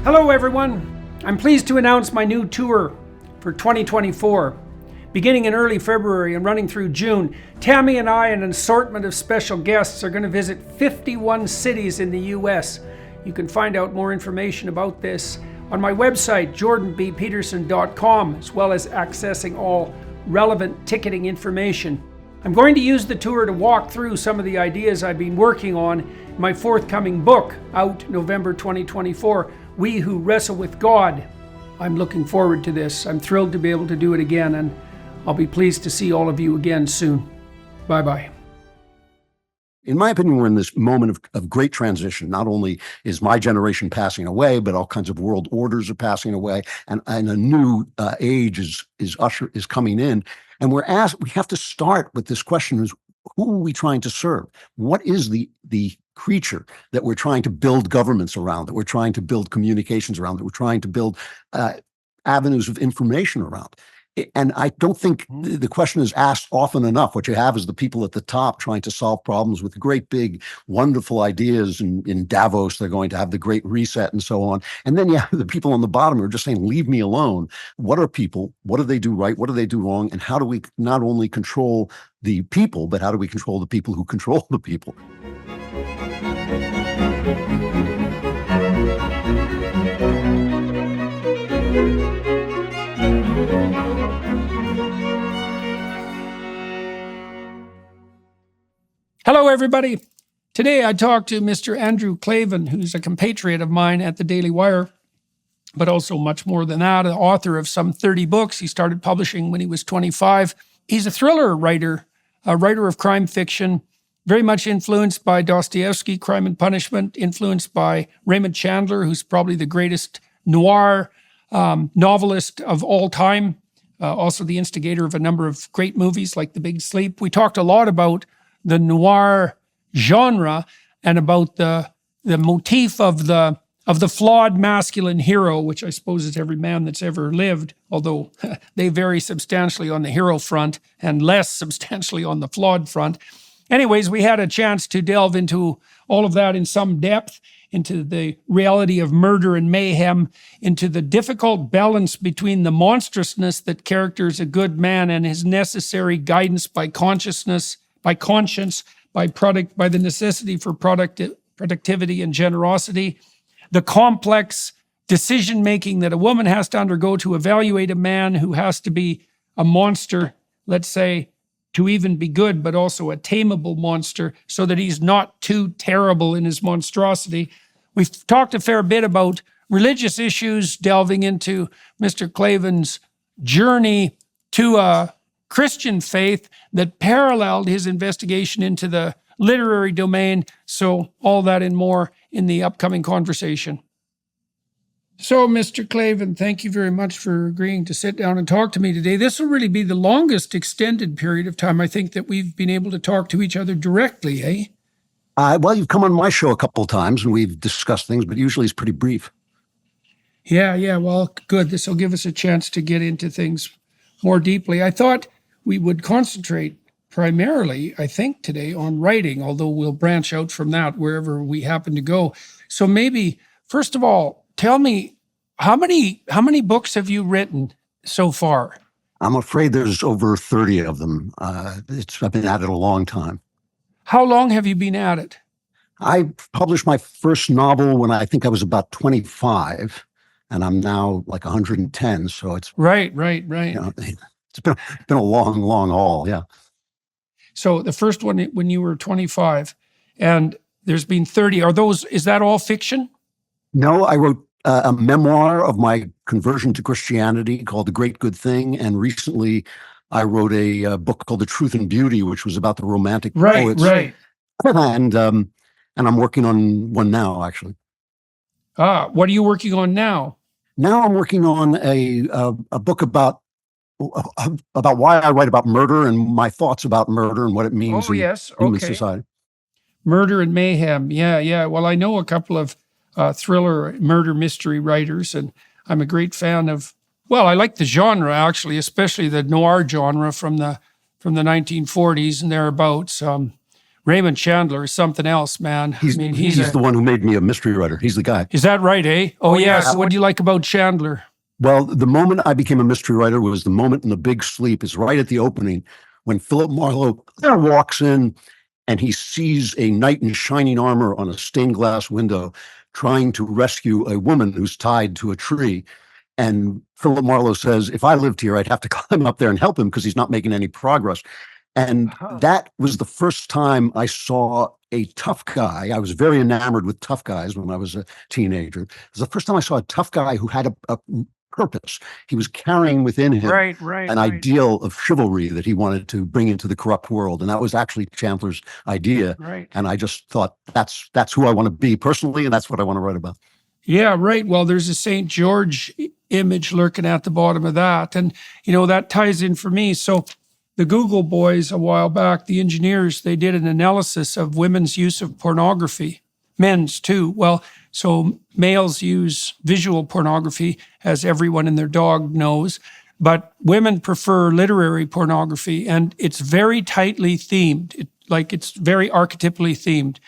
Hello everyone, I'm pleased to announce my new tour for 2024. Beginning in early February and running through June, Tammy and I and an assortment of special guests are going to visit 51 cities in the US. You can find out more information about this on my website, jordanbpeterson.com, as well as accessing all relevant ticketing information. I'm going to use the tour to walk through some of the ideas I've been working on in my forthcoming book, out November 2024, We Who Wrestle with God. I'm looking forward to this. I'm thrilled to be able to do it again, and I'll be pleased to see all of you again soon. Bye-bye. In my opinion, we're in this moment of great transition. Not only is my generation passing away, but all kinds of world orders are passing away, and a new age is coming in. And we have to start with this question: is who are we trying to serve? What is the creature that we're trying to build governments around, that we're trying to build communications around, that we're trying to build avenues of information around? And I don't think the question is asked often enough. What you have is the people at the top trying to solve problems with great, big, wonderful ideas. In Davos, they're going to have the Great Reset and so on. And then you have the people on the bottom who are just saying, leave me alone. What are people? What do they do right? What do they do wrong? And how do we not only control the people, but how do we control the people who control the people? Hello, everybody. Today I talked to Mr. Andrew Klavan, who's a compatriot of mine at the Daily Wire, but also much more than that, an author of some 30 books. He started publishing when he was 25. He's a thriller writer, a writer of crime fiction, very much influenced by Dostoevsky, Crime and Punishment, influenced by Raymond Chandler, who's probably the greatest noir novelist of all time, also the instigator of a number of great movies like The Big Sleep. We talked a lot about the noir genre and about the motif of the flawed masculine hero, which I suppose is every man that's ever lived, although they vary substantially on the hero front and less substantially on the flawed front. Anyways, we had a chance to delve into all of that in some depth, into the reality of murder and mayhem, into the difficult balance between the monstrousness that characters a good man and his necessary guidance by consciousness, by conscience, by the necessity for productivity and generosity, the complex decision-making that a woman has to undergo to evaluate a man who has to be a monster, let's say, to even be good, but also a tameable monster so that he's not too terrible in his monstrosity. We've talked a fair bit about religious issues, delving into Mr. Klavan's journey to a Christian faith that paralleled his investigation into the literary domain. So all that and more in the upcoming conversation. So, Mr. Klavan, thank you very much for agreeing to sit down and talk to me today. This will really be the longest extended period of time, I think, that we've been able to talk to each other directly, eh? Well, you've come on my show a couple of times and we've discussed things, but usually it's pretty brief. Yeah, well, good. This will give us a chance to get into things more deeply. I thought we would concentrate primarily, I think, today on writing, although we'll branch out from that wherever we happen to go. So maybe, first of all, tell me, how many books have you written so far? I'm afraid there's over 30 of them. I've been at it a long time. How long have you been at it? I published my first novel when I think I was about 25, and I'm now like 110. So it's right. It's been a long haul, yeah. So the first one when you were 25, and there's been 30. Is that all fiction? No, I wrote a memoir of my conversion to Christianity called The Great Good Thing, and recently I wrote a book called The Truth and Beauty, which was about the Romantic poets. Right. And I'm working on one now, actually. What are you working on now? Now I'm working on a book about why I write about murder and my thoughts about murder and what it means in human society. Murder and mayhem. Yeah. Well, I know a couple of thriller murder mystery writers, and I'm a great fan of, well, I like the genre, actually, especially the noir genre from the 1940s and thereabouts. Raymond Chandler is something else, man. He's I mean, he's the one who made me a mystery writer. He's the guy. Is that right, eh? Oh, yes. What do you like about Chandler? Well, the moment I became a mystery writer was the moment in The Big Sleep. Is right at the opening when Philip Marlowe walks in and he sees a knight in shining armor on a stained glass window trying to rescue a woman who's tied to a tree. And Philip Marlowe says, if I lived here, I'd have to climb up there and help him because he's not making any progress. And that was the first time I saw a tough guy. I was very enamored with tough guys when I was a teenager. It was the first time I saw a tough guy who had a purpose. He was carrying within him an ideal of chivalry that he wanted to bring into the corrupt world. And that was actually Chandler's idea. Right. And I just thought, that's who I want to be personally, and that's what I want to write about. Yeah, right. Well, there's a St. George image lurking at the bottom of that. And, that ties in for me. So the Google boys a while back, the engineers, they did an analysis of women's use of pornography, men's too. Well, so males use visual pornography, as everyone and their dog knows, but women prefer literary pornography, and it's very tightly themed. It's very archetypally themed.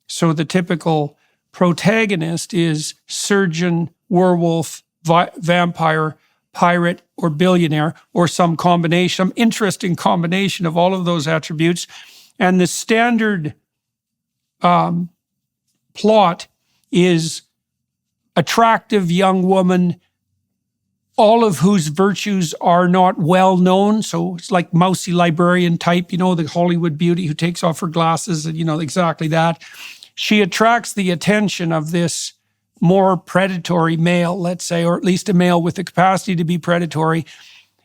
So the typical protagonist is surgeon, werewolf, vampire, pirate, or billionaire, or some combination, some interesting combination of all of those attributes. And the standard plot is attractive young woman, all of whose virtues are not well known. So it's like mousy librarian type, the Hollywood beauty who takes off her glasses and, exactly that. She attracts the attention of this more predatory male, let's say, or at least a male with the capacity to be predatory,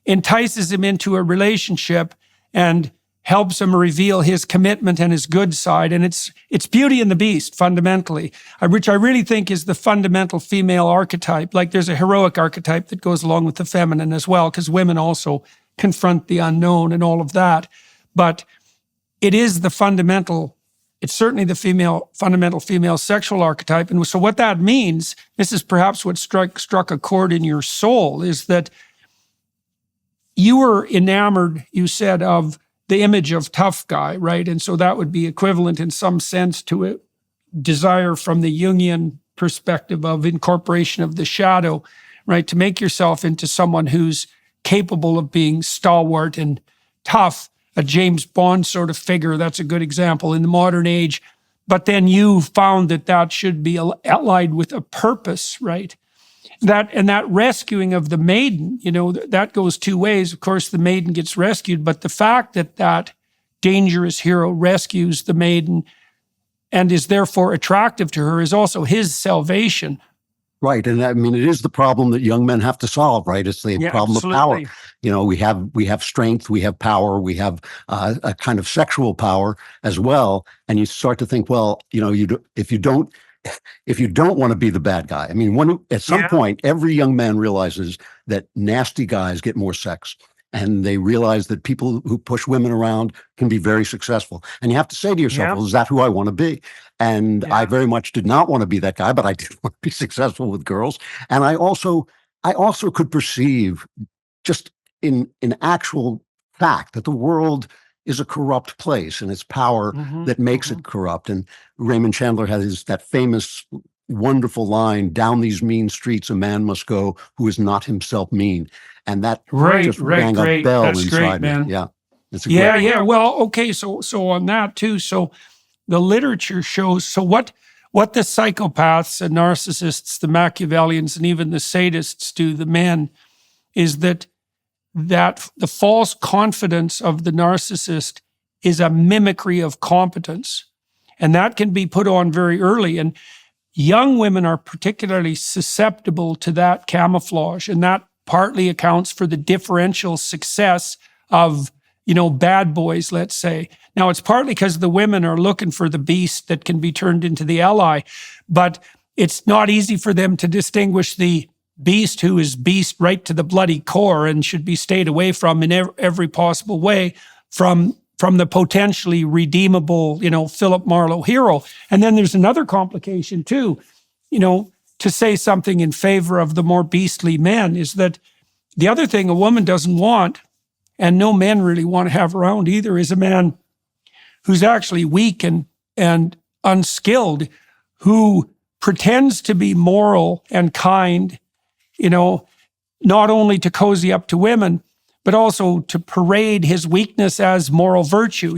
entices him into a relationship and helps him reveal his commitment and his good side. And it's Beauty and the Beast, fundamentally, which I really think is the fundamental female archetype. Like there's a heroic archetype that goes along with the feminine as well, because women also confront the unknown and all of that. But it is the fundamental, it's certainly the fundamental female sexual archetype. And so what that means, this is perhaps what struck a chord in your soul, is that you were enamored, you said, of the image of tough guy, right? And so that would be equivalent in some sense to a desire from the Jungian perspective of incorporation of the shadow, right? To make yourself into someone who's capable of being stalwart and tough, a James Bond sort of figure. That's a good example in the modern age. But then you found that should be allied with a purpose, right? That rescuing of the maiden, that goes two ways. Of course, the maiden gets rescued, but the fact that dangerous hero rescues the maiden and is therefore attractive to her is also his salvation. Right. And I mean, it is the problem that young men have to solve, right? It's the problem absolutely. of power. We have strength, we have power, we have a kind of sexual power as well. And you start to think, well, if you don't want to be the bad guy, I mean, at some point, every young man realizes that nasty guys get more sex. And they realize that people who push women around can be very successful. And you have to say to yourself, well, is that who I want to be? And I very much did not want to be that guy, but I did want to be successful with girls. And I also could perceive just in actual fact that the world is a corrupt place, and it's power that makes it corrupt. And Raymond Chandler has that famous, wonderful line, "Down these mean streets a man must go who is not himself mean." And that just rang a bell inside me. Man. Yeah. Yeah. Well, okay. So on that too. So the literature shows, so what the psychopaths and narcissists, the Machiavellians, and even the sadists do, the men, is that the false confidence of the narcissist is a mimicry of competence. And that can be put on very early. And young women are particularly susceptible to that camouflage. And that partly accounts for the differential success of, bad boys, let's say. Now, it's partly because the women are looking for the beast that can be turned into the ally, but it's not easy for them to distinguish the beast who is beast right to the bloody core and should be stayed away from in every possible way from the potentially redeemable, Philip Marlowe hero. And then there's another complication too, to say something in favor of the more beastly men is that the other thing a woman doesn't want, and no men really want to have around either, is a man who's actually weak and unskilled, who pretends to be moral and kind, not only to cozy up to women, but also to parade his weakness as moral virtue.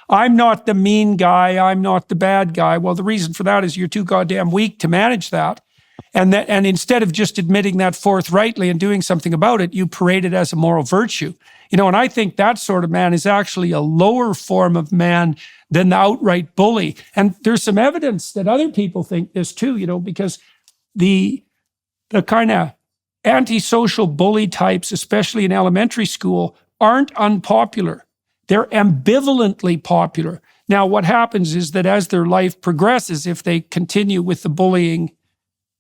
I'm not the mean guy, I'm not the bad guy. Well, the reason for that is you're too goddamn weak to manage that. And instead of just admitting that forthrightly and doing something about it, you parade it as a moral virtue. And I think that sort of man is actually a lower form of man than the outright bully. And there's some evidence that other people think this too, because the kind of antisocial bully types, especially in elementary school, aren't unpopular. They're ambivalently popular. Now, what happens is that as their life progresses, if they continue with the bullying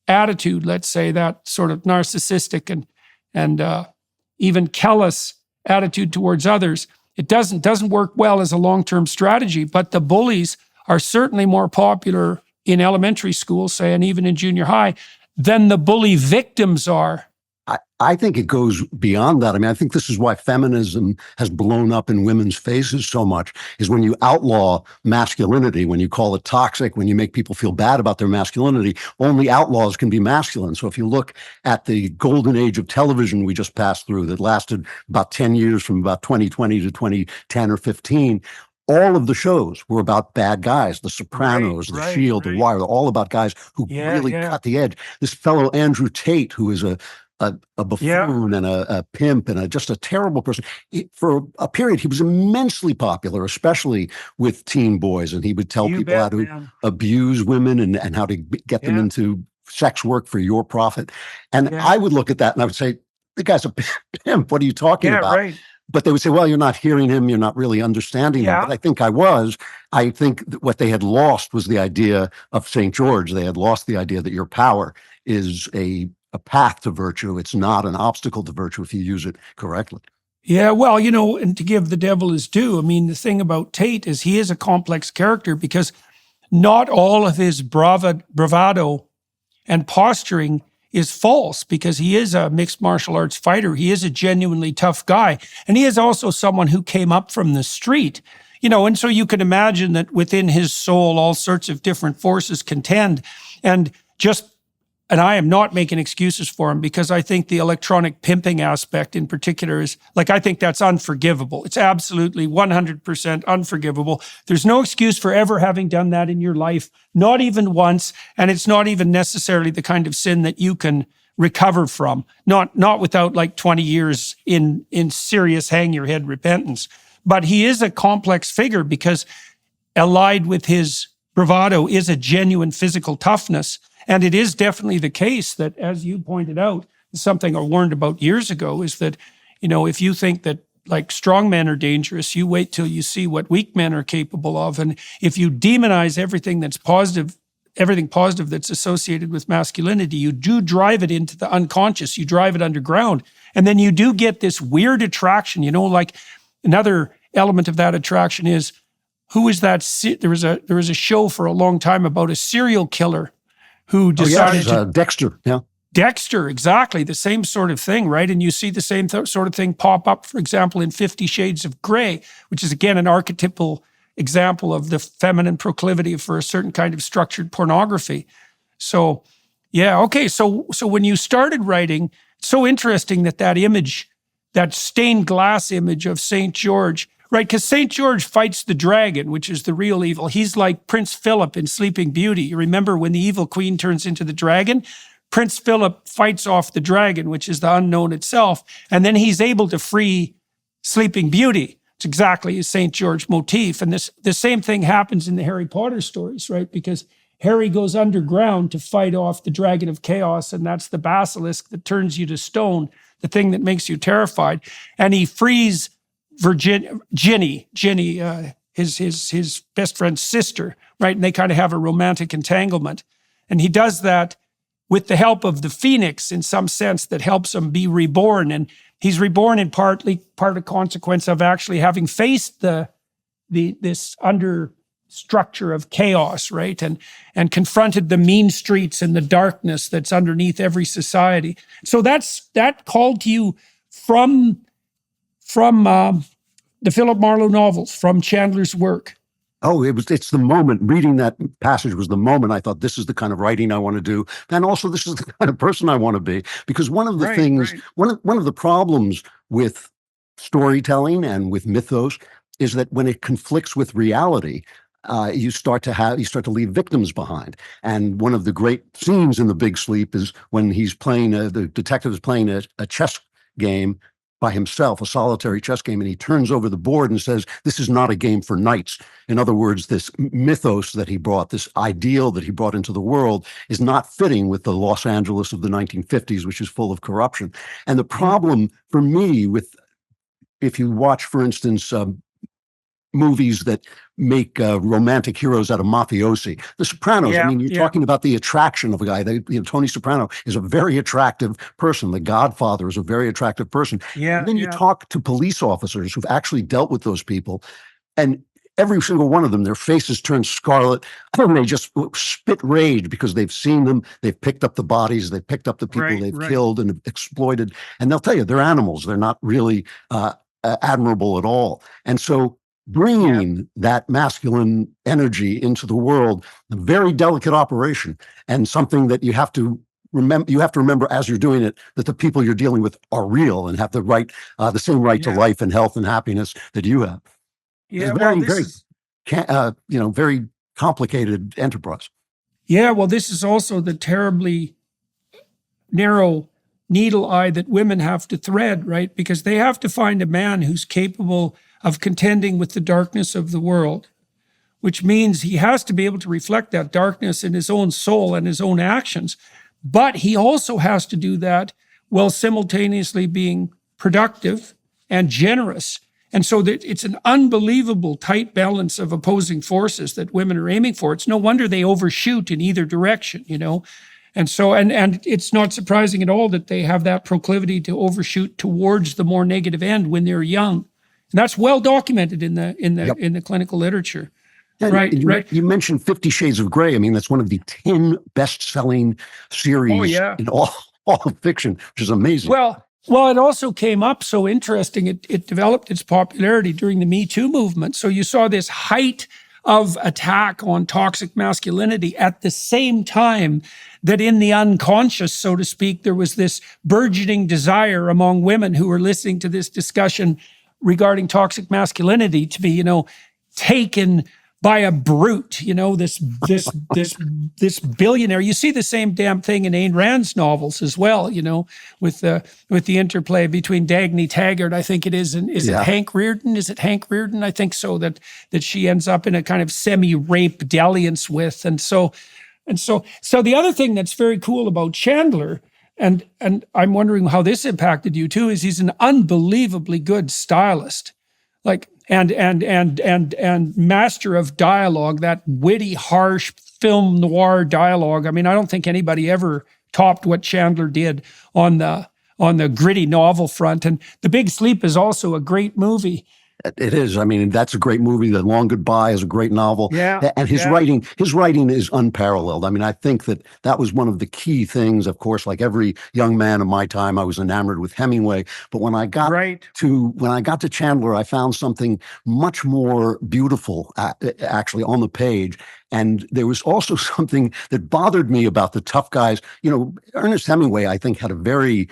attitude, let's say, that sort of narcissistic and even callous attitude towards others, it doesn't work well as a long-term strategy. But the bullies are certainly more popular in elementary school, say, and even in junior high, than the bully victims are. I think it goes beyond that. I mean, I think this is why feminism has blown up in women's faces so much, is when you outlaw masculinity, when you call it toxic, when you make people feel bad about their masculinity, only outlaws can be masculine. So if you look at the golden age of television we just passed through that lasted about 10 years, from about 2020 to 2010 or 15, all of the shows were about bad guys. The Sopranos, The Shield, The Wire, all about guys who really cut the edge. This fellow Andrew Tate, who is a buffoon and a pimp and just a terrible person. For a period, he was immensely popular, especially with teen boys. And he would tell people how to abuse women and how to get them into sex work for your profit. And I would look at that and I would say, the guy's a pimp. What are you talking about? Right. But they would say, well, you're not hearing him. You're not really understanding him. But I think I was. I think that what they had lost was the idea of St. George. They had lost the idea that your power is a path to virtue. It's not an obstacle to virtue if you use it correctly. Yeah, well, and to give the devil his due, I mean, the thing about Tate is he is a complex character because not all of his bravado and posturing is false, because he is a mixed martial arts fighter. He is a genuinely tough guy. And he is also someone who came up from the street, and so you can imagine that within his soul, all sorts of different forces contend. And I am not making excuses for him, because I think the electronic pimping aspect in particular is, I think that's unforgivable. It's absolutely 100% unforgivable. There's no excuse for ever having done that in your life, not even once, and it's not even necessarily the kind of sin that you can recover from, not without 20 years in serious hang-your-head repentance. But he is a complex figure because allied with his bravado is a genuine physical toughness. And it is definitely the case that, as you pointed out, something I warned about years ago, is that, if you think that strong men are dangerous, you wait till you see what weak men are capable of. And if you demonize everything that's positive, everything positive that's associated with masculinity, you do drive it into the unconscious, you drive it underground. And then you do get this weird attraction, another element of that attraction is, who is that? There was a show for a long time about a serial killer who decided to... Dexter, yeah. Dexter, exactly, the same sort of thing, right? And you see the same sort of thing pop up, for example, in 50 Shades of Grey, which is, again, an archetypal example of the feminine proclivity for a certain kind of structured pornography. So, yeah, okay, so when you started writing, it's so interesting that image, that stained glass image of St. George, right, because St. George fights the dragon, which is the real evil. He's like Prince Philip in Sleeping Beauty. You remember when the evil queen turns into the dragon? Prince Philip fights off the dragon, which is the unknown itself, and then he's able to free Sleeping Beauty. It's exactly a St. George motif. And the same thing happens in the Harry Potter stories, right? Because Harry goes underground to fight off the dragon of chaos, and that's the basilisk that turns you to stone, the thing that makes you terrified. And he frees Ginny, his best friend's sister, right? And they kind of have a romantic entanglement. And he does that with the help of the phoenix, in some sense, that helps him be reborn. And he's reborn in part a consequence of actually having faced this understructure of chaos, right? And confronted the mean streets and the darkness that's underneath every society. So that called to you from the Philip Marlowe novels, from Chandler's work. Oh, it's the moment. Reading that passage was the moment I thought, this is the kind of writing I want to do. And also, this is the kind of person I want to be. Because one of the Right, things, right. one of the problems with storytelling and with mythos is that when it conflicts with reality, you start to leave victims behind. And one of the great scenes in The Big Sleep is when the detective is playing a chess game by himself, a solitary chess game, and he turns over the board and says, "This is not a game for knights." In other words, this mythos that he brought, this ideal that he brought into the world, is not fitting with the Los Angeles of the 1950s, which is full of corruption. And the problem for me with, if you watch, for instance, movies that make romantic heroes out of mafiosi. The Sopranos, I Yeah, mean, you're yeah, talking about the attraction of a guy. Tony Soprano is a very attractive person. The Godfather is a very attractive person. And yeah, then you yeah. talk to police officers who've actually dealt with those people, and every single one of them, their faces turn scarlet, and they just spit rage because they've seen them, they've picked up the bodies, they've picked up the people Right, they've right. killed and exploited, and they'll tell you they're animals. They're not really admirable at all. And so Yeah. bringing that masculine energy into the world, a very delicate operation, and something that you have to remember as you're doing it, that the people you're dealing with are real and have the same right to Yeah. life and health and happiness that you have. It's Yeah. Well, very, this very, is very complicated enterprise. yeah, well, this is also the terribly narrow needle eye that women have to thread, right? Because they have to find a man who's capable of contending with the darkness of the world, which means he has to be able to reflect that darkness in his own soul and his own actions. But he also has to do that while simultaneously being productive and generous. And so that it's an unbelievable tight balance of opposing forces that women are aiming for. It's no wonder they overshoot in either direction, you know. And so, and it's not surprising at all that they have that proclivity to overshoot towards the more negative end when they're young. And that's well documented in Yep. the clinical literature. And Right, right. you mentioned 50 Shades of Grey. I mean, that's one of the 10 best-selling Oh series yeah. in all of fiction, which is amazing. Well, it also came up so interesting. It developed its popularity during the Me Too movement. So you saw this height of attack on toxic masculinity at the same time that in the unconscious, so to speak, there was this burgeoning desire among women who were listening to this discussion regarding toxic masculinity to be, you know, taken by a brute, you know, this billionaire. You see the same damn thing in Ayn Rand's novels as well, you know, with the interplay between Dagny Taggart, I think it is, and is it Yeah. Hank Rearden? Is it Hank Rearden? I think so. That she ends up in a kind of semi-rape dalliance with, and so the other thing that's very cool about Chandler, and I'm wondering how this impacted you too, is he's an unbelievably good stylist, like and master of dialogue, that witty, harsh film noir dialogue. I mean, I don't think anybody ever topped what Chandler did on the gritty novel front. And The Big Sleep is also a great movie. It is. I mean, that's a great movie. The Long Goodbye is a great novel. Yeah, And his yeah. writing is unparalleled. I mean, I think that was one of the key things. Of course, like every young man of my time, I was enamored with Hemingway. But when I got Right. to Chandler, I found something much more beautiful, actually, on the page. And there was also something that bothered me about the tough guys. You know, Ernest Hemingway, I think, had a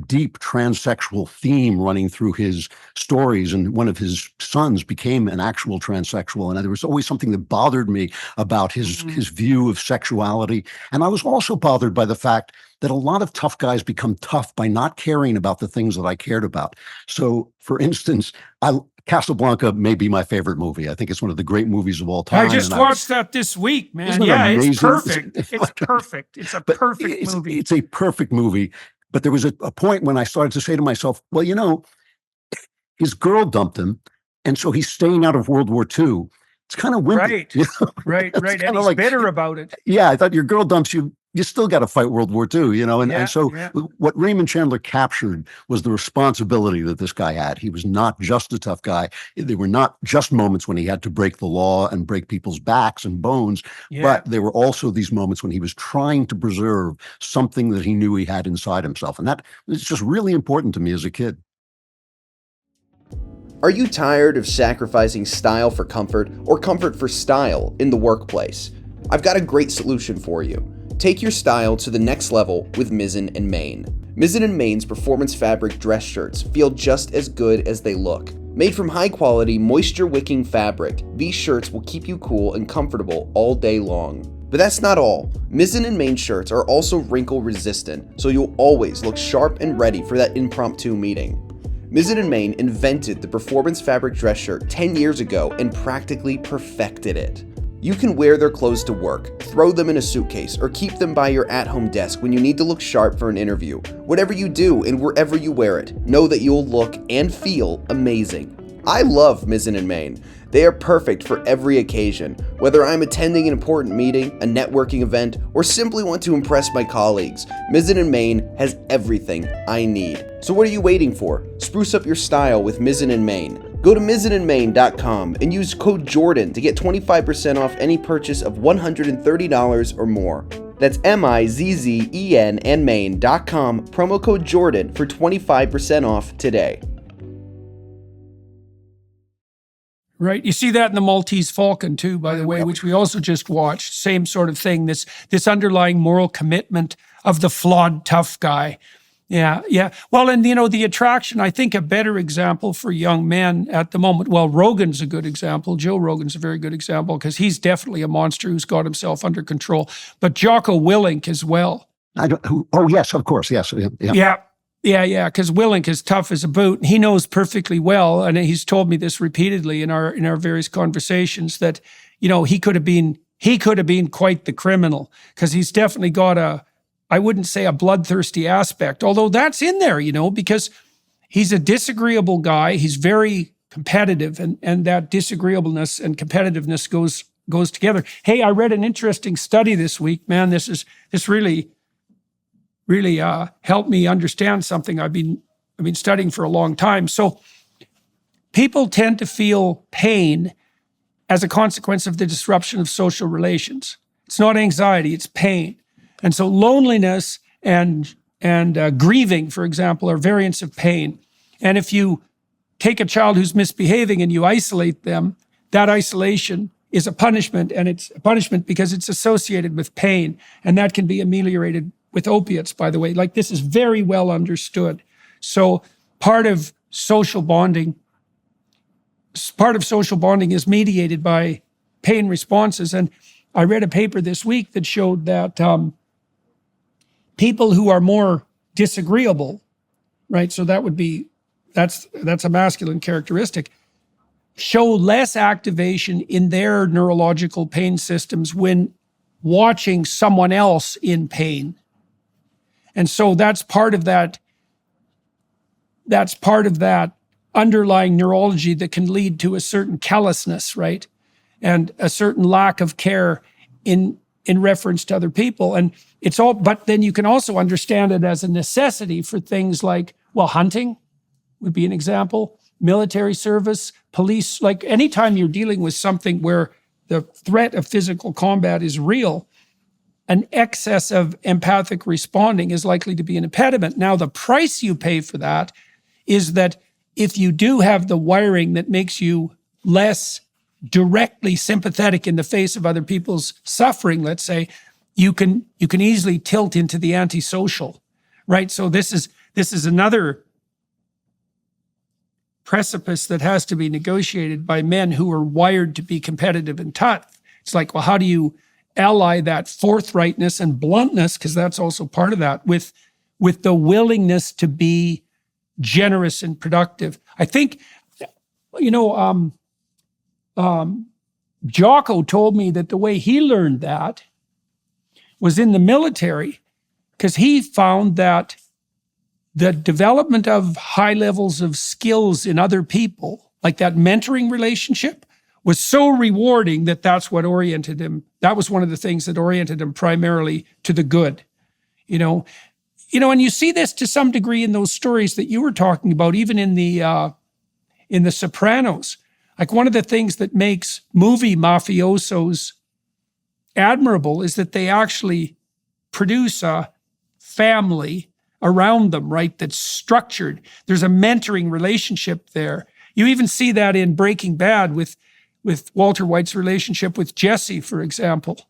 deep transsexual theme running through his stories, and one of his sons became an actual transsexual, and there was always something that bothered me about his view of sexuality. And I was also bothered by the fact that a lot of tough guys become tough by not caring about the things that I cared about. So, for instance, Casablanca may be my favorite movie. I think it's one of the great movies of all time. I just watched that this week, man. Isn't it Yeah, amazing? it's perfect. It's perfect. It's a But perfect movie. It's a perfect movie. But there was a point when I started to say to myself, well, you know, his girl dumped him, and so he's staying out of World War II. It's kind of wimpy. Right, You know? right. It's And kinda he's like, bitter about it. yeah, I thought your girl dumps you. You still got to fight World War II, you know? And, Yeah, and so yeah. what Raymond Chandler captured was the responsibility that this guy had. He was not just a tough guy. There were not just moments when he had to break the law and break people's backs and bones, Yeah. but there were also these moments when he was trying to preserve something that he knew he had inside himself. And that was just really important to me as a kid. Are you tired of sacrificing style for comfort or comfort for style in the workplace? I've got a great solution for you. Take your style to the next level with Mizzen and Main. Mizzen and Main's performance fabric dress shirts feel just as good as they look. Made from high-quality, moisture-wicking fabric, these shirts will keep you cool and comfortable all day long. But that's not all. Mizzen and Main shirts are also wrinkle-resistant, so you'll always look sharp and ready for that impromptu meeting. Mizzen and Main invented the performance fabric dress shirt 10 years ago and practically perfected it. You can wear their clothes to work, throw them in a suitcase, or keep them by your at-home desk when you need to look sharp for an interview. Whatever you do and wherever you wear it, know that you'll look and feel amazing. I love Mizzen and Main. They are perfect for every occasion, whether I'm attending an important meeting, a networking event, or simply want to impress my colleagues. Mizzen and Main has everything I need. So what are you waiting for? Spruce up your style with Mizzen and Main. Go to mizzenandmain.com and use code Jordan to get 25% off any purchase of $130 or more. That's MIZZEN and Main.com, promo code Jordan for 25% off today. Right. You see that in the Maltese Falcon too, by the way, which we also just watched. Same sort of thing. This underlying moral commitment of the flawed tough guy. Yeah. Well, and the attraction, I think a better example for young men at the moment. Well, Rogan's a good example. Joe Rogan's a very good example because he's definitely a monster who's got himself under control. But Jocko Willink as well. Oh, yes, of course. Yes. Yeah, because Willink is tough as a boot. He knows perfectly well, and he's told me this repeatedly in our various conversations, that he could have been quite the criminal, because he's definitely got I wouldn't say a bloodthirsty aspect, although that's in there, because he's a disagreeable guy. He's very competitive, and that disagreeableness and competitiveness goes together. Hey, I read an interesting study this week, man. This really helped me understand something I've been studying for a long time. So people tend to feel pain as a consequence of the disruption of social relations. It's not anxiety, it's pain. And so loneliness and grieving, for example, are variants of pain. And if you take a child who's misbehaving and you isolate them, that isolation is a punishment, and it's a punishment because it's associated with pain, and that can be ameliorated with opiates, by the way. Like, this is very well understood. So part of social bonding is mediated by pain responses. And I read a paper this week that showed that people who are more disagreeable, right? So that's a masculine characteristic, show less activation in their neurological pain systems when watching someone else in pain. And so that's part of that underlying neurology that can lead to a certain callousness, right? And a certain lack of care in reference to other people. And but then you can also understand it as a necessity for things like, well, hunting would be an example, military service, police. Like, anytime you're dealing with something where the threat of physical combat is real, an excess of empathic responding is likely to be an impediment. Now, the price you pay for that is that if you do have the wiring that makes you less directly sympathetic in the face of other people's suffering, let's say, you can easily tilt into the antisocial, right? So this is another precipice that has to be negotiated by men who are wired to be competitive and tough. It's like, well, how do you ally that forthrightness and bluntness, because that's also part of that, with the willingness to be generous and productive? I think, Jocko told me that the way he learned that was in the military, because he found that the development of high levels of skills in other people, like that mentoring relationship, was so rewarding that's what oriented him. That was one of the things that oriented him primarily to the good, and you see this to some degree in those stories that you were talking about, even in the Sopranos. Like, one of the things that makes movie mafiosos admirable is that they actually produce a family around them, right? That's structured. There's a mentoring relationship there. You even see that in Breaking Bad with Walter White's relationship with Jesse, for example.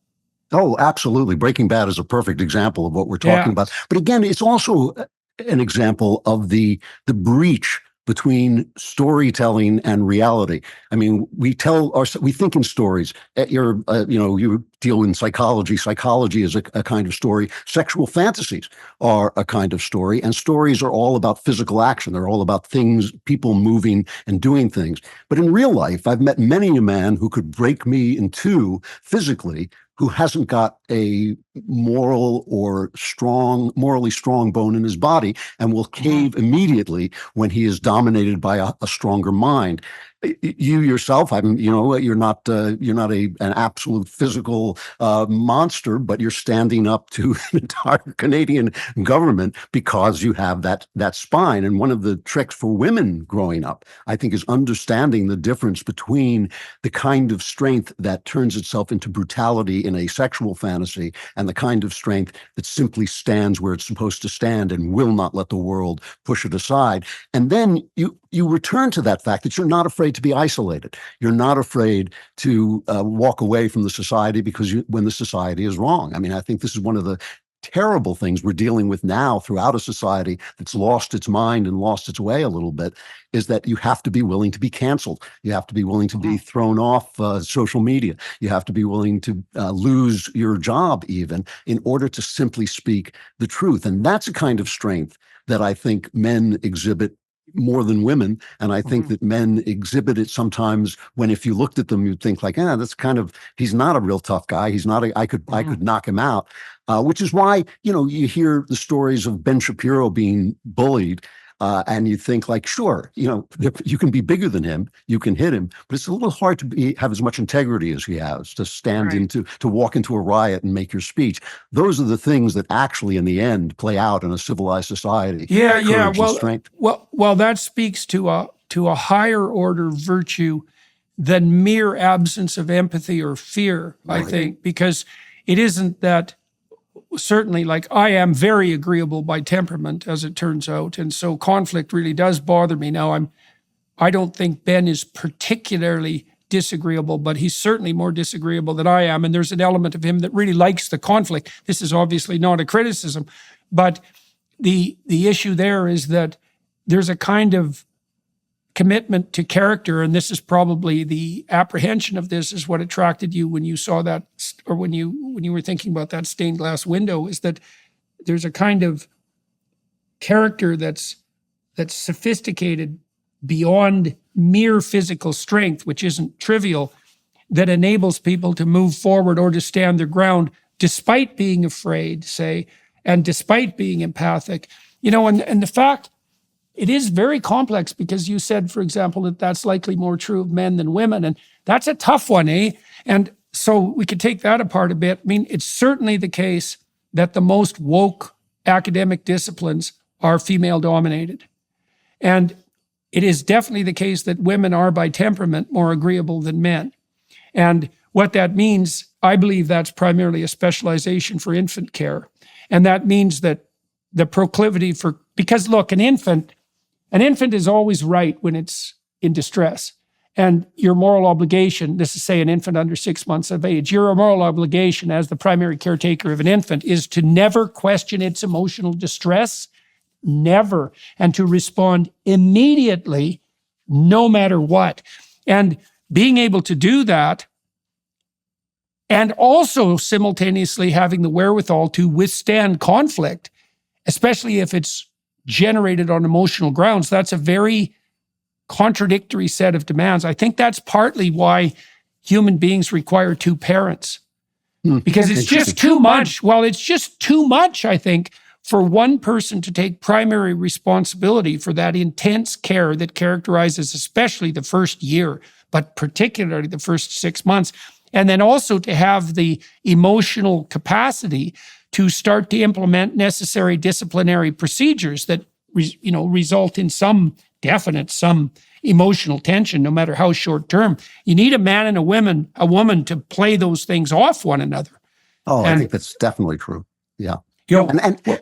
Oh, absolutely. Breaking Bad is a perfect example of what we're talking about. But again, it's also an example of the breach between storytelling and reality. I mean, we think in stories. You deal in psychology. Psychology is a kind of story. Sexual fantasies are a kind of story, and stories are all about physical action. They're all about things, people moving and doing things. But in real life, I've met many a man who could break me in two physically, who hasn't got a morally strong bone in his body and will cave immediately when he is dominated by a stronger mind. You yourself, you're not an absolute physical monster, but you're standing up to the entire Canadian government because you have that spine. And one of the tricks for women growing up, I think, is understanding the difference between the kind of strength that turns itself into brutality in a sexual fantasy and the kind of strength that simply stands where it's supposed to stand and will not let the world push it aside. And then you return to that fact that you're not afraid to be isolated. You're not afraid to walk away from the society when the society is wrong. I mean, I think this is one of the terrible things we're dealing with now throughout a society that's lost its mind and lost its way a little bit, is that you have to be willing to be canceled. You have to be willing to be thrown off social media. You have to be willing to lose your job even in order to simply speak the truth. And that's a kind of strength that I think men exhibit more than women. And I think that men exhibit it sometimes when, if you looked at them, you'd think like, he's not a real tough guy. He's not I could knock him out. Which is why, you hear the stories of Ben Shapiro being bullied. And you think like, sure, you can be bigger than him, you can hit him, but it's a little hard to have as much integrity as he has, to stand to walk into a riot and make your speech. Those are the things that actually, in the end, play out in a civilized society. Yeah. Well, that speaks to a higher order virtue than mere absence of empathy or fear, I think, because it isn't that. Certainly, like, I am very agreeable by temperament, as it turns out. And so conflict really does bother me. Now, I don't think Ben is particularly disagreeable, but he's certainly more disagreeable than I am. And there's an element of him that really likes the conflict. This is obviously not a criticism, but the issue there is that there's a kind of commitment to character, and this is probably the apprehension of this is what attracted you when you saw that, or when you were thinking about that stained glass window, is that there's a kind of character that's sophisticated beyond mere physical strength, which isn't trivial, that enables people to move forward or to stand their ground despite being afraid, say, and despite being empathic. And the fact, it is very complex, because you said, for example, that that's likely more true of men than women. And that's a tough one, eh? And so we could take that apart a bit. I mean, it's certainly the case that the most woke academic disciplines are female dominated. And it is definitely the case that women are by temperament more agreeable than men. And what that means, I believe that's primarily a specialization for infant care. And that means that the proclivity for, because look, an infant is always right when it's in distress. And your moral obligation, this is, say, an infant under 6 months of age, your moral obligation as the primary caretaker of an infant is to never question its emotional distress, never, and to respond immediately, no matter what. And being able to do that, and also simultaneously having the wherewithal to withstand conflict, especially if it's generated on emotional grounds, that's a very contradictory set of demands. I think that's partly why human beings require two parents, because it's just too much. Well, it's just too much, I think, for one person to take primary responsibility for that intense care that characterizes especially the first year, but particularly the first 6 months. And then also to have the emotional capacity to start to implement necessary disciplinary procedures that result in some emotional tension, no matter how short term. You need a man and a woman to play those things off one another. I think that's definitely true. Yeah. You know,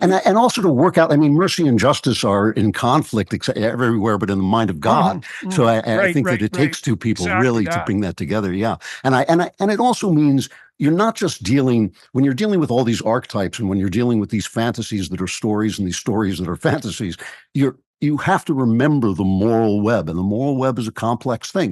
And also to work out. I mean, mercy and justice are in conflict everywhere, but in the mind of God. So I think that it takes two people really to bring that together. Yeah, and it also means you're not just dealing when you're dealing with all these archetypes, and when you're dealing with these fantasies that are stories and these stories that are fantasies. You have to remember the moral web, and the moral web is a complex thing.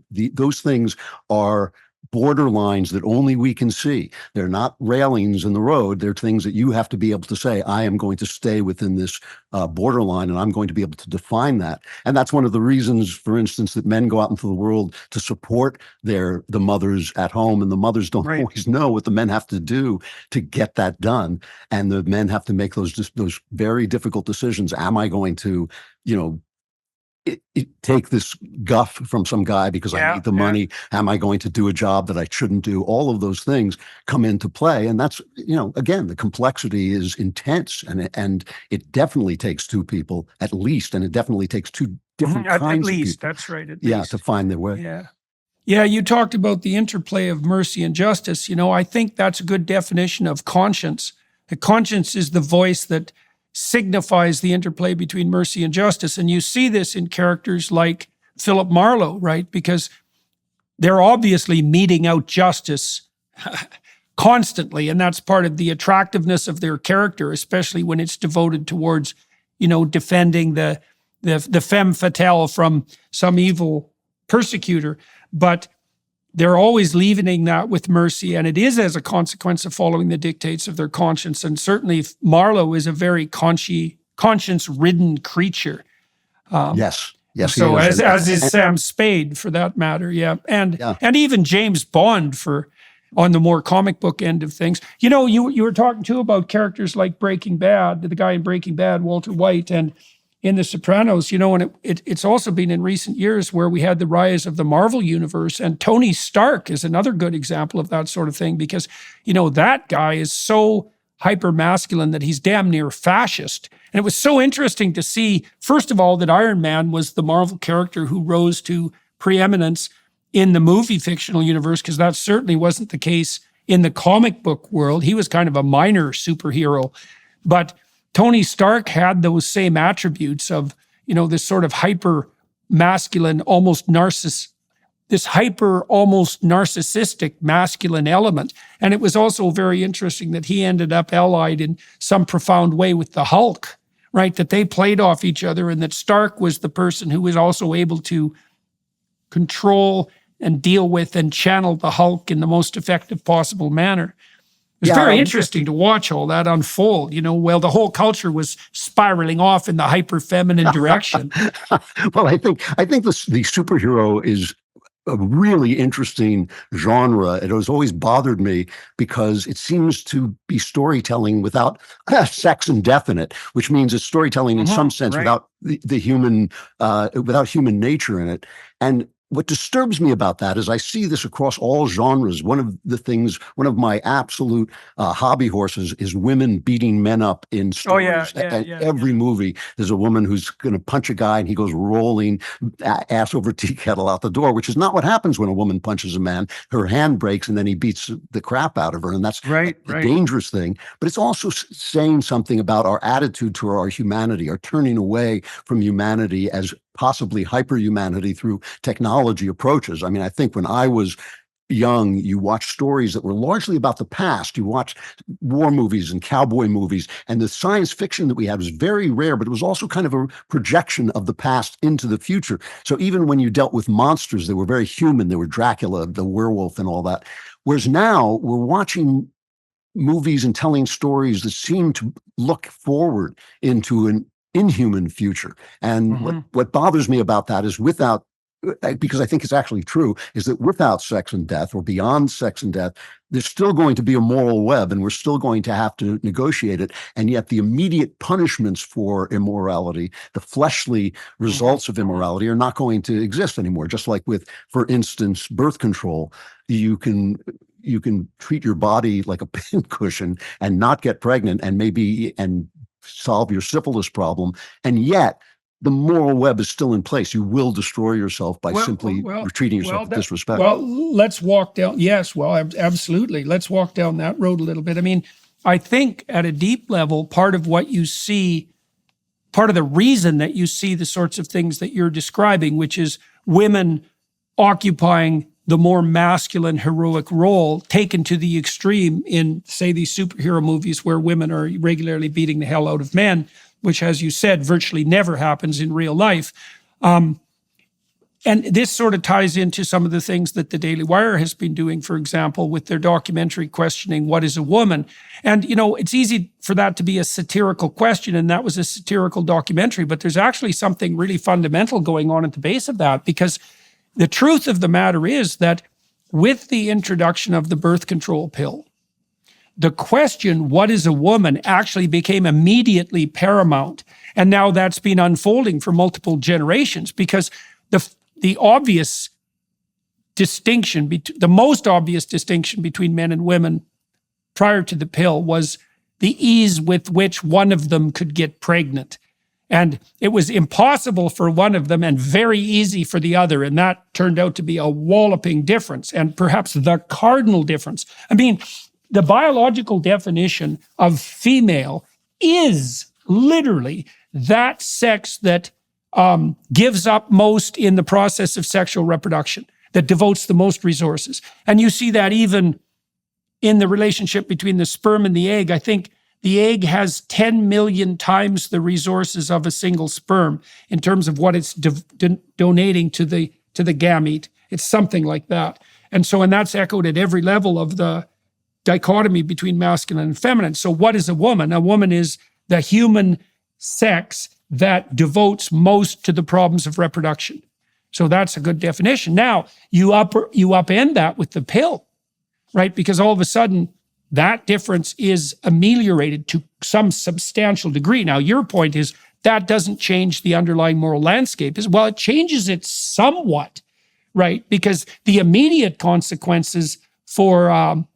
Those things are borderlines that only we can see. They're not railings in the road. They're things that you have to be able to say, I am going to stay within this borderline, and I'm going to be able to define that. And that's one of the reasons, for instance, that men go out into the world to support the mothers at home, and the mothers don't always know what the men have to do to get that done. And the men have to make those very difficult decisions. Am I going to, take this guff from some guy because I need the money? Am I going to do a job that I shouldn't do? All of those things come into play. And that's, again, the complexity is intense, and it definitely takes two people at least. And it definitely takes two different kinds at of least, people. that's right. At least. To find their way. Yeah. Yeah, you talked about the interplay of mercy and justice. I think that's a good definition of conscience. The conscience is the voice that signifies the interplay between mercy and justice. And you see this in characters like Philip Marlowe, right? Because they're obviously meting out justice constantly. And that's part of the attractiveness of their character, especially when it's devoted towards, defending the femme fatale from some evil persecutor. But they're always leavening that with mercy, and it is as a consequence of following the dictates of their conscience. And certainly Marlowe is a very conscience-ridden creature. Yes. So as is Sam Spade, for that matter. Yeah. And even James Bond on the more comic book end of things. You were talking too about characters like Breaking Bad, the guy in Breaking Bad, Walter White, and in The Sopranos, and it's also been in recent years where we had the rise of the Marvel universe, and Tony Stark is another good example of that sort of thing, because, that guy is so hyper masculine that he's damn near fascist. And it was so interesting to see, first of all, that Iron Man was the Marvel character who rose to preeminence in the movie fictional universe, because that certainly wasn't the case in the comic book world. He was kind of a minor superhero. But Tony Stark had those same attributes of, this sort of hyper masculine, almost narcissistic masculine element. And it was also very interesting that he ended up allied in some profound way with the Hulk, right? That they played off each other, and that Stark was the person who was also able to control and deal with and channel the Hulk in the most effective possible manner. It was very interesting to watch all that unfold, while the whole culture was spiraling off in the hyper-feminine direction. Well, I think the superhero is a really interesting genre. It has always bothered me because it seems to be storytelling without sex and death in it, which means it's storytelling in some sense without the human, without human nature in it. And what disturbs me about that is I see this across all genres. One of my absolute hobby horses is women beating men up in stories. Every movie, there's a woman who's going to punch a guy and he goes rolling ass over tea kettle out the door, which is not what happens when a woman punches a man. Her hand breaks and then he beats the crap out of her. And that's a dangerous thing. But it's also saying something about our attitude to our humanity, our turning away from humanity as possibly hyper-humanity through technology approaches. I mean, I think when I was young, you watched stories that were largely about the past. You watched war movies and cowboy movies, and the science fiction that we had was very rare, but it was also kind of a projection of the past into the future. So even when you dealt with monsters, they were very human. They were Dracula, the werewolf, and all that. Whereas now we're watching movies and telling stories that seem to look forward into an inhuman future. And what bothers me about that is because I think it's actually true, is that without sex and death, or beyond sex and death, there's still going to be a moral web, and we're still going to have to negotiate it. And yet the immediate punishments for immorality, the fleshly results of immorality, are not going to exist anymore. Just like with, for instance, birth control, you can treat your body like a pincushion and not get pregnant and solve your syphilis problem, and yet the moral web is still in place. You will destroy yourself by simply treating yourself with disrespect. Well, let's walk down. Yes, well, absolutely. Let's walk down that road a little bit. I mean, I think at a deep level, part of what you see, part of the reason that you see the sorts of things that you're describing, which is women occupying the more masculine heroic role taken to the extreme in, say, these superhero movies where women are regularly beating the hell out of men, which, as you said, virtually never happens in real life. And this sort of ties into some of the things that the Daily Wire has been doing, for example, with their documentary questioning what is a woman. And, you know, it's easy for that to be a satirical question, and that was a satirical documentary, but there's actually something really fundamental going on at the base of that, because the truth of the matter is that with the introduction of the birth control pill, the question, what is a woman, actually became immediately paramount. And now that's been unfolding for multiple generations, because the obvious distinction, the most obvious distinction between men and women prior to the pill was the ease with which one of them could get pregnant. And it was impossible for one of them and very easy for the other. And that turned out to be a walloping difference, and perhaps the cardinal difference. I mean, the biological definition of female is literally that sex that gives up most in the process of sexual reproduction, that devotes the most resources. And you see that even in the relationship between the sperm and the egg. I think the egg has 10 million times the resources of a single sperm in terms of what it's donating to the gamete. It's something like that. And that's echoed at every level of the dichotomy between masculine and feminine. So what is a woman? A woman is the human sex that devotes most to the problems of reproduction. So that's a good definition. Now, you upend that with the pill, right? Because all of a sudden, that difference is ameliorated to some substantial degree. Now, your point is that doesn't change the underlying moral landscape. Well, it changes it somewhat, right? Because the immediate consequences for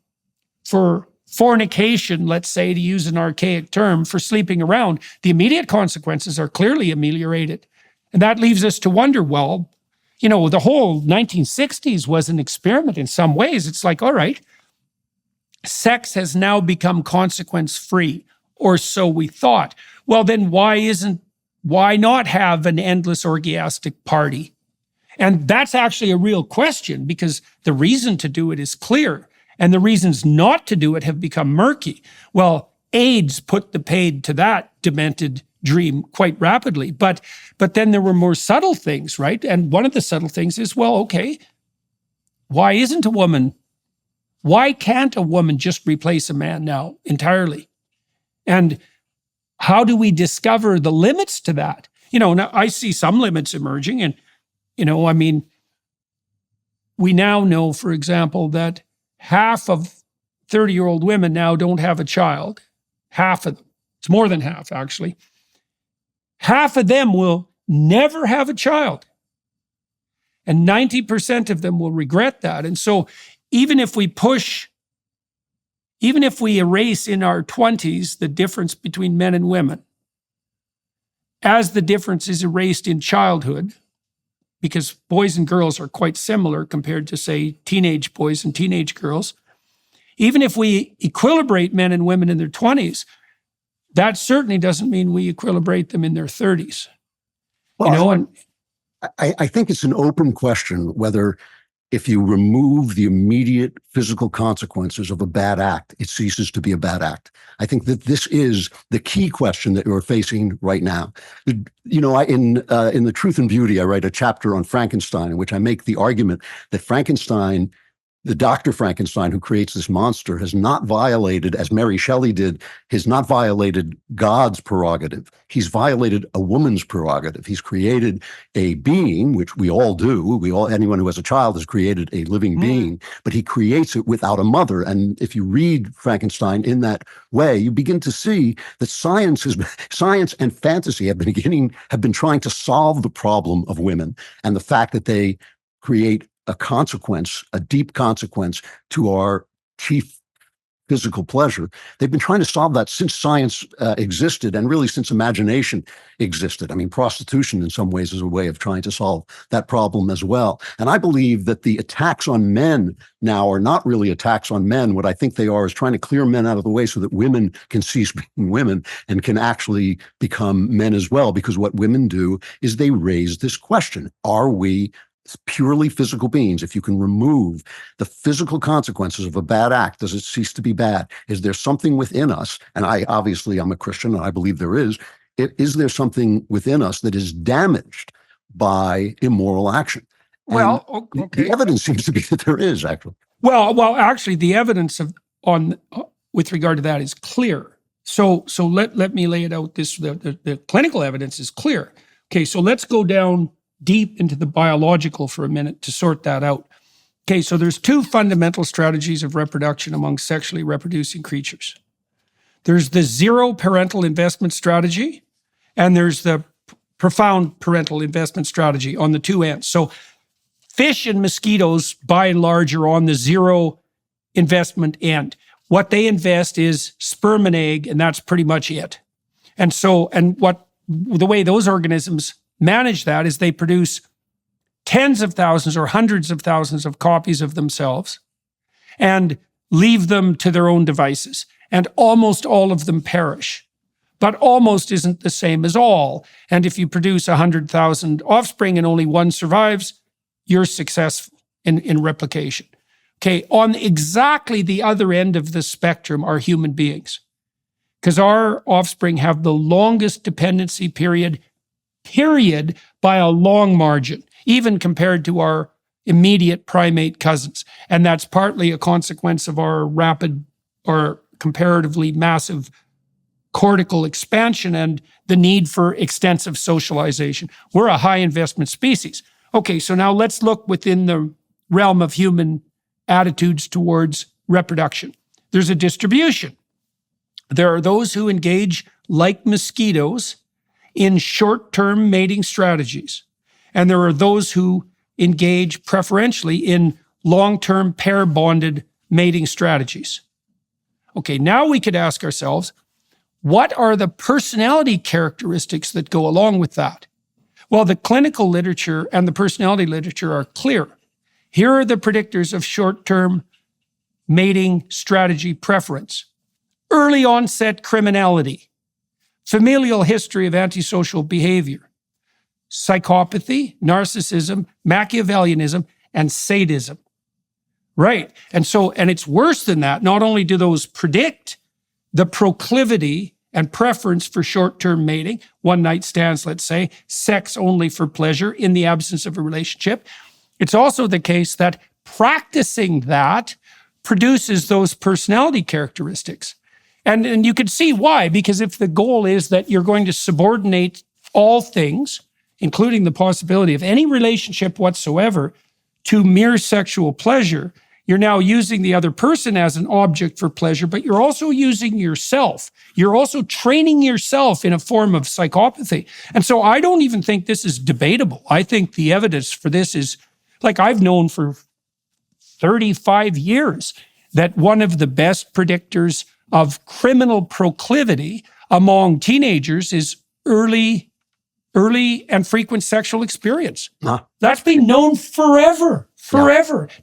fornication, let's say, to use an archaic term, for sleeping around, the immediate consequences are clearly ameliorated. And that leaves us to wonder, well, you know, the whole 1960s was an experiment in some ways. It's like, all right, sex has now become consequence-free, or so we thought. Well, then why not have an endless orgiastic party? And that's actually a real question, because the reason to do it is clear, and the reasons not to do it have become murky. Well, AIDS put the paid to that demented dream quite rapidly. But then there were more subtle things, right? And one of the subtle things is, well, okay, why can't a woman just replace a man now entirely? And how do we discover the limits to that? You know, now I see some limits emerging, and, you know, I mean, we now know, for example, that half of 30-year-old women now don't have a child. Half of them. It's more than half, actually. Half of them will never have a child. And 90% of them will regret that. And so even if we erase in our 20s the difference between men and women, as the difference is erased in childhood, because boys and girls are quite similar compared to, say, teenage boys and teenage girls. Even if we equilibrate men and women in their 20s, that certainly doesn't mean we equilibrate them in their 30s. Well, you know, and I think it's an open question whether, if you remove the immediate physical consequences of a bad act, it ceases to be a bad act. I think that this is the key question that you're facing right now. You know, in the Truth and Beauty, I write a chapter on Frankenstein in which I make the argument that Frankenstein, the Dr. Frankenstein who creates this monster, has not violated, as Mary Shelley did, has not violated God's prerogative. He's violated a woman's prerogative. He's created a being, which we all do. Anyone who has a child has created a living being, but he creates it without a mother. And if you read Frankenstein in that way, you begin to see that science and fantasy have been trying to solve the problem of women, and the fact that they create a deep consequence to our chief physical pleasure. They've been trying to solve that since science existed, and really since imagination existed. I mean, prostitution in some ways is a way of trying to solve that problem as well. And I believe that the attacks on men now are not really attacks on men. What I think they are is trying to clear men out of the way so that women can cease being women and can actually become men as well. Because what women do is they raise this question: are we purely physical beings? If you can remove the physical consequences of a bad act, does it cease to be bad? Is there something within us? And I'm a Christian, and I believe there is. Is there something within us that is damaged by immoral action? Well, okay. The evidence seems to be that there is, actually. Well, actually, the evidence with regard to that is clear. So let me lay it out. The clinical evidence is clear. Okay, so let's go down deep into the biological for a minute to sort that out. Okay, so there's two fundamental strategies of reproduction among sexually reproducing creatures. There's the zero parental investment strategy, and there's the profound parental investment strategy on the two ends. So fish and mosquitoes, by and large, are on the zero investment end. What they invest is sperm and egg, and that's pretty much it. And the way those organisms manage that is they produce tens of thousands or hundreds of thousands of copies of themselves and leave them to their own devices. And almost all of them perish. But almost isn't the same as all. And if you produce 100,000 offspring and only one survives, you're successful in replication. Okay, on exactly the other end of the spectrum are human beings, because our offspring have the longest dependency period by a long margin, even compared to our immediate primate cousins. And that's partly a consequence of our rapid or comparatively massive cortical expansion and the need for extensive socialization. We're a high investment species. Okay, so now let's look within the realm of human attitudes towards reproduction. There's a distribution. There are those who engage, like mosquitoes, in short-term mating strategies. And there are those who engage preferentially in long-term pair-bonded mating strategies. Okay, now we could ask ourselves, what are the personality characteristics that go along with that? Well, the clinical literature and the personality literature are clear. Here are the predictors of short-term mating strategy preference: early onset criminality, familial history of antisocial behavior, psychopathy, narcissism, Machiavellianism, and sadism. Right. And it's worse than that. Not only do those predict the proclivity and preference for short-term mating, one-night stands, let's say, sex only for pleasure in the absence of a relationship, it's also the case that practicing that produces those personality characteristics. And you can see why, because if the goal is that you're going to subordinate all things, including the possibility of any relationship whatsoever, to mere sexual pleasure, you're now using the other person as an object for pleasure, but you're also using yourself. You're also training yourself in a form of psychopathy. And so I don't even think this is debatable. I think the evidence for this is, like, I've known for 35 years that one of the best predictors of criminal proclivity among teenagers is early and frequent sexual experience. That's been known forever.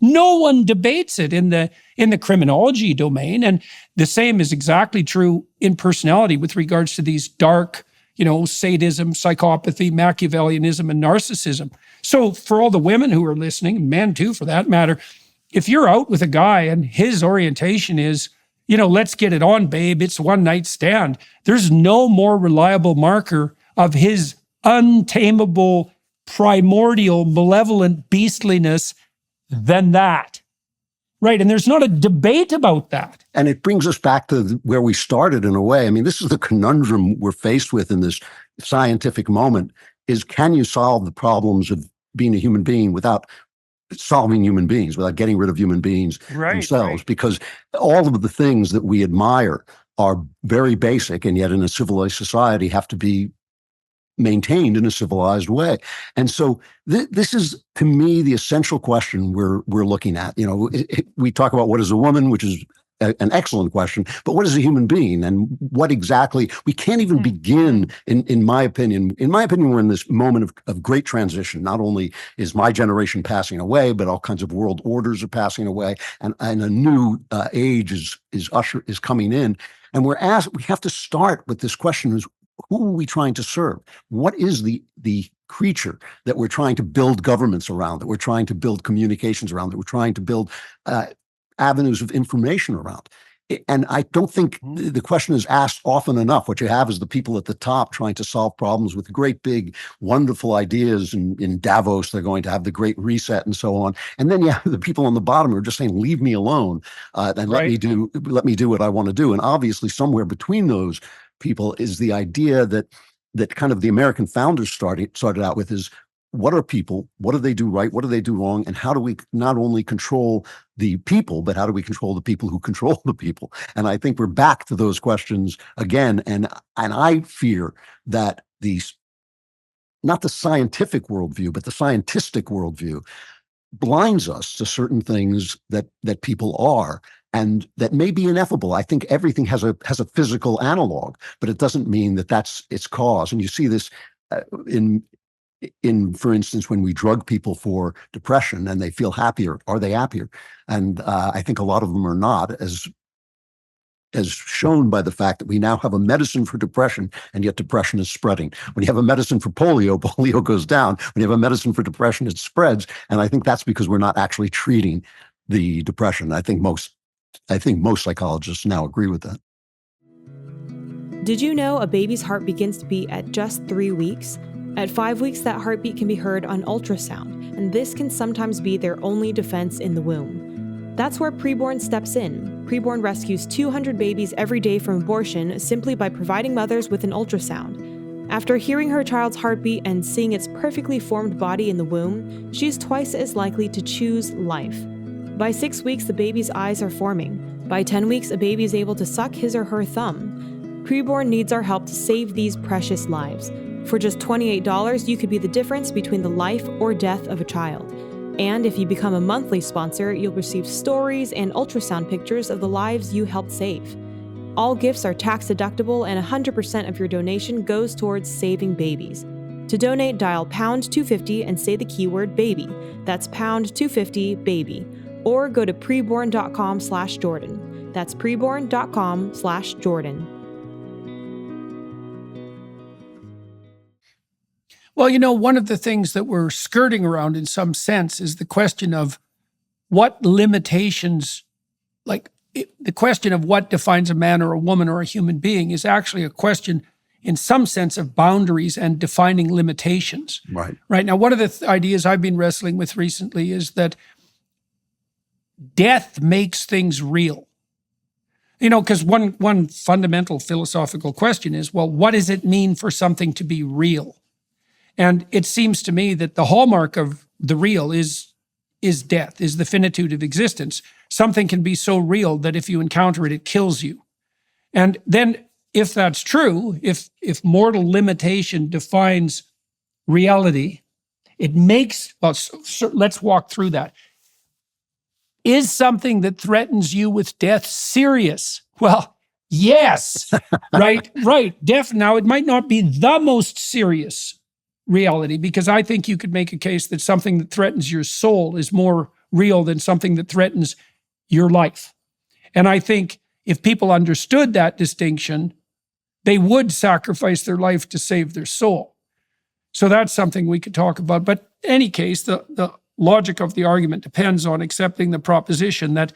No one debates it in the criminology domain. And the same is exactly true in personality with regards to these dark, sadism, psychopathy, Machiavellianism, and narcissism. So for all the women who are listening, men too for that matter, if you're out with a guy and his orientation is, let's get it on, babe, it's one night stand, there's no more reliable marker of his untamable, primordial, malevolent beastliness than that. Right. And there's not a debate about that. And it brings us back to where we started in a way. I mean, this is the conundrum we're faced with in this scientific moment, is can you solve the problems of being a human being without solving human beings, without getting rid of human beings themselves? Right. Because all of the things that we admire are very basic, and yet in a civilized society have to be maintained in a civilized way. And so this is, to me, the essential question we're looking at. We talk about what is a woman, which is an excellent question, but what is a human being, and what exactly, we can't even begin, in my opinion. In my opinion, we're in this moment of great transition. Not only is my generation passing away, but all kinds of world orders are passing away, and a new age is coming in. And we have to start with this question: is who are we trying to serve? What is the creature that we're trying to build governments around, that we're trying to build communications around, that we're trying to build avenues of information around? And I don't think the question is asked often enough. What you have is the people at the top trying to solve problems with great, big, wonderful ideas. In Davos, they're going to have the Great Reset and so on. And then you have the people on the bottom who are just saying, leave me alone, and let me do what I want to do. And obviously somewhere between those people is the idea that kind of the American founders started out with is, what are people? What do they do right? What do they do wrong? And how do we not only control the people, but how do we control the people who control the people? And I think we're back to those questions again. And I fear that not the scientific worldview, but the scientistic worldview blinds us to certain things that people are, and that may be ineffable. I think everything has a physical analog, but it doesn't mean that that's its cause. And you see this for instance, when we drug people for depression and they feel happier, are they happier? And I think a lot of them are not, as shown by the fact that we now have a medicine for depression, and yet depression is spreading. When you have a medicine for polio, polio goes down. When you have a medicine for depression, it spreads. And I think that's because we're not actually treating the depression. I think most psychologists now agree with that. Did you know a baby's heart begins to beat at just 3 weeks? At 5 weeks, that heartbeat can be heard on ultrasound, and this can sometimes be their only defense in the womb. That's where Preborn steps in. Preborn rescues 200 babies every day from abortion simply by providing mothers with an ultrasound. After hearing her child's heartbeat and seeing its perfectly formed body in the womb, she's twice as likely to choose life. By 6 weeks, the baby's eyes are forming. By 10 weeks, a baby is able to suck his or her thumb. Preborn needs our help to save these precious lives. For just $28, you could be the difference between the life or death of a child. And if you become a monthly sponsor, you'll receive stories and ultrasound pictures of the lives you helped save. All gifts are tax deductible, and 100% of your donation goes towards saving babies. To donate, dial pound 250 and say the keyword baby. That's pound 250 baby. Or go to preborn.com/Jordan. That's preborn.com/Jordan. Well, one of the things that we're skirting around in some sense is the question of what limitations, the question of what defines a man or a woman or a human being is actually a question in some sense of boundaries and defining limitations. Right. Now, one of the ideas I've been wrestling with recently is that death makes things real. Because one fundamental philosophical question is, well, what does it mean for something to be real? And it seems to me that the hallmark of the real is death, is the finitude of existence. Something can be so real that if you encounter it, it kills you. And then if that's true, if mortal limitation defines reality, it makes, so let's walk through that. Is something that threatens you with death serious? Well, yes, right. Now, it might not be the most serious reality, because I think you could make a case that something that threatens your soul is more real than something that threatens your life. And I think if people understood that distinction, they would sacrifice their life to save their soul. So that's something we could talk about. But in any case, the logic of the argument depends on accepting the proposition that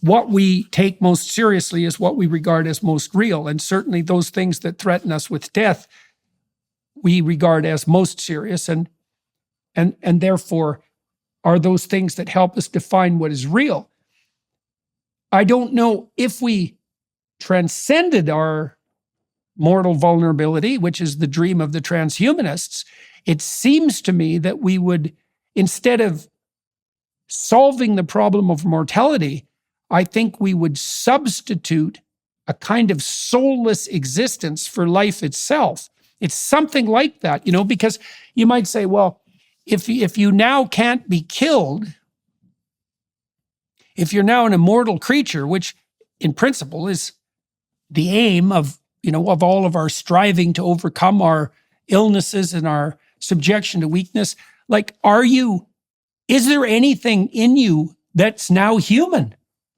what we take most seriously is what we regard as most real. And certainly those things that threaten us with death we regard as most serious, and therefore are those things that help us define what is real. I don't know if we transcended our mortal vulnerability, which is the dream of the transhumanists. It seems to me that we would, instead of solving the problem of mortality, I think we would substitute a kind of soulless existence for life itself. It's something like that, because you might say, well, if you now can't be killed, if you're now an immortal creature, which in principle is the aim of, of all of our striving to overcome our illnesses and our subjection to weakness, like, is there anything in you that's now human?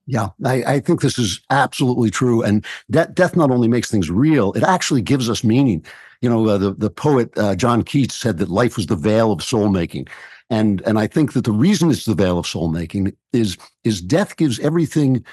Yeah, I think this is absolutely true. And death not only makes things real, it actually gives us meaning. The poet John Keats said that life was the veil of soul making. And I think that the reason it's the veil of soul making is death gives everything.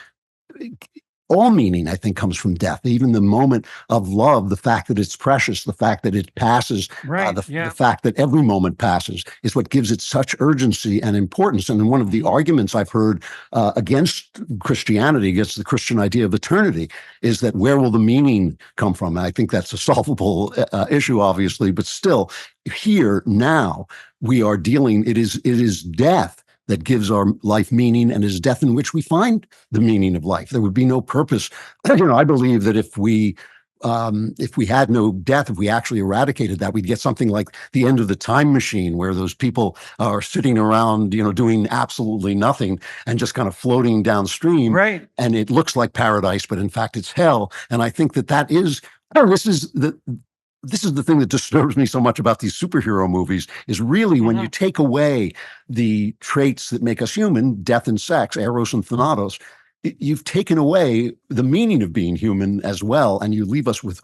All meaning, I think, comes from death. Even the moment of love, the fact that it's precious, the fact that it passes, the fact that every moment passes is what gives it such urgency and importance. And one of the arguments I've heard against Christianity, against the Christian idea of eternity, is that where will the meaning come from? And I think that's a solvable issue, obviously, but still, here, now, we are dealing, it is death that gives our life meaning, and is death in which we find the meaning of life. There would be no purpose. I believe that if we had no death, if we actually eradicated that, we'd get something like the end of the time machine, where those people are sitting around, doing absolutely nothing and just kind of floating downstream. Right. And it looks like paradise, but in fact it's hell. And I think that is, this is the thing that disturbs me so much about these superhero movies, is really when you take away the traits that make us human, death and sex, eros and thanatos, you've taken away the meaning of being human as well, and you leave us with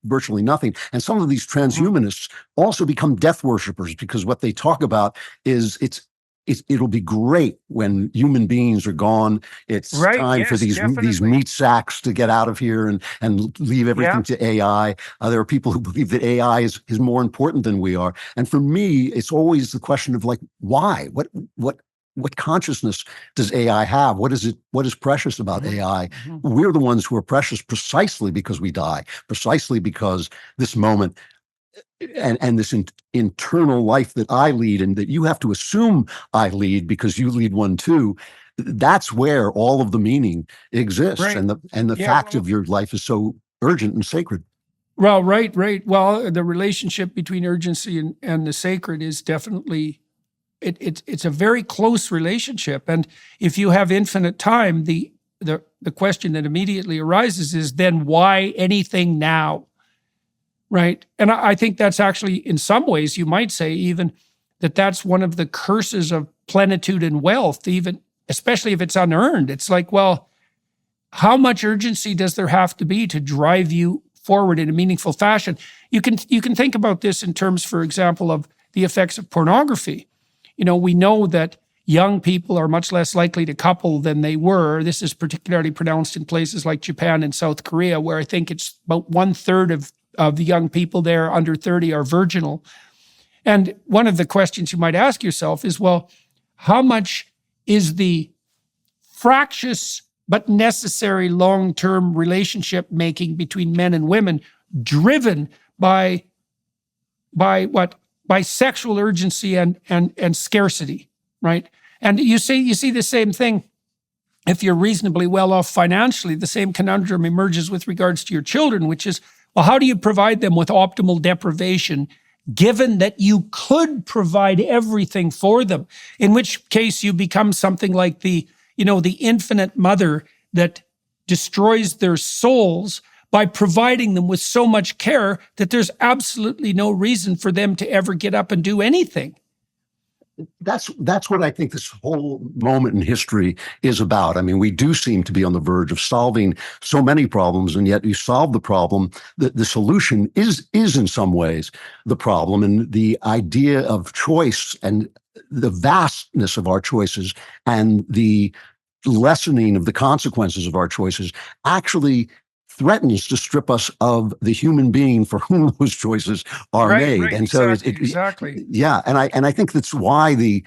virtually nothing. And some of these transhumanists also become death worshipers, because what they talk about is it'll be great when human beings are gone. It's time for these meat sacks to get out of here and leave everything to AI. There are people who believe that AI is more important than we are. And for me, it's always the question of, like, why? What consciousness does AI have? What is precious about AI? We're the ones who are precious precisely because we die, precisely because this moment and this internal life that I lead, and that you have to assume I lead because you lead one too. That's where all of the meaning exists, and the fact of your life is so urgent and sacred. Well, right. Well, the relationship between urgency and the sacred is definitely it's a very close relationship. And if you have infinite time, the question that immediately arises is, then why anything now? Right. And I think that's actually, in some ways, you might say even that's one of the curses of plenitude and wealth, even especially if it's unearned. It's like, well, how much urgency does there have to be to drive you forward in a meaningful fashion? You can think about this in terms, for example, of the effects of pornography. We know that young people are much less likely to couple than they were. This is particularly pronounced in places like Japan and South Korea, where I think it's about 1/3 of the young people there under 30 are virginal. And one of the questions you might ask yourself is, well, how much is the fractious but necessary long-term relationship making between men and women driven by what? By sexual urgency and scarcity, right? And you see the same thing if you're reasonably well off financially. The same conundrum emerges with regards to your children, which is, well, how do you provide them with optimal deprivation, given that you could provide everything for them? In which case you become something like the infinite mother that destroys their souls by providing them with so much care that there's absolutely no reason for them to ever get up and do anything. That's what I think this whole moment in history is about. I mean, we do seem to be on the verge of solving so many problems, and yet you solve the problem. The solution is in some ways the problem, and the idea of choice and the vastness of our choices and the lessening of the consequences of our choices actually threatens to strip us of the human being for whom those choices are made. Right, and so exactly. Yeah. And I think that's why the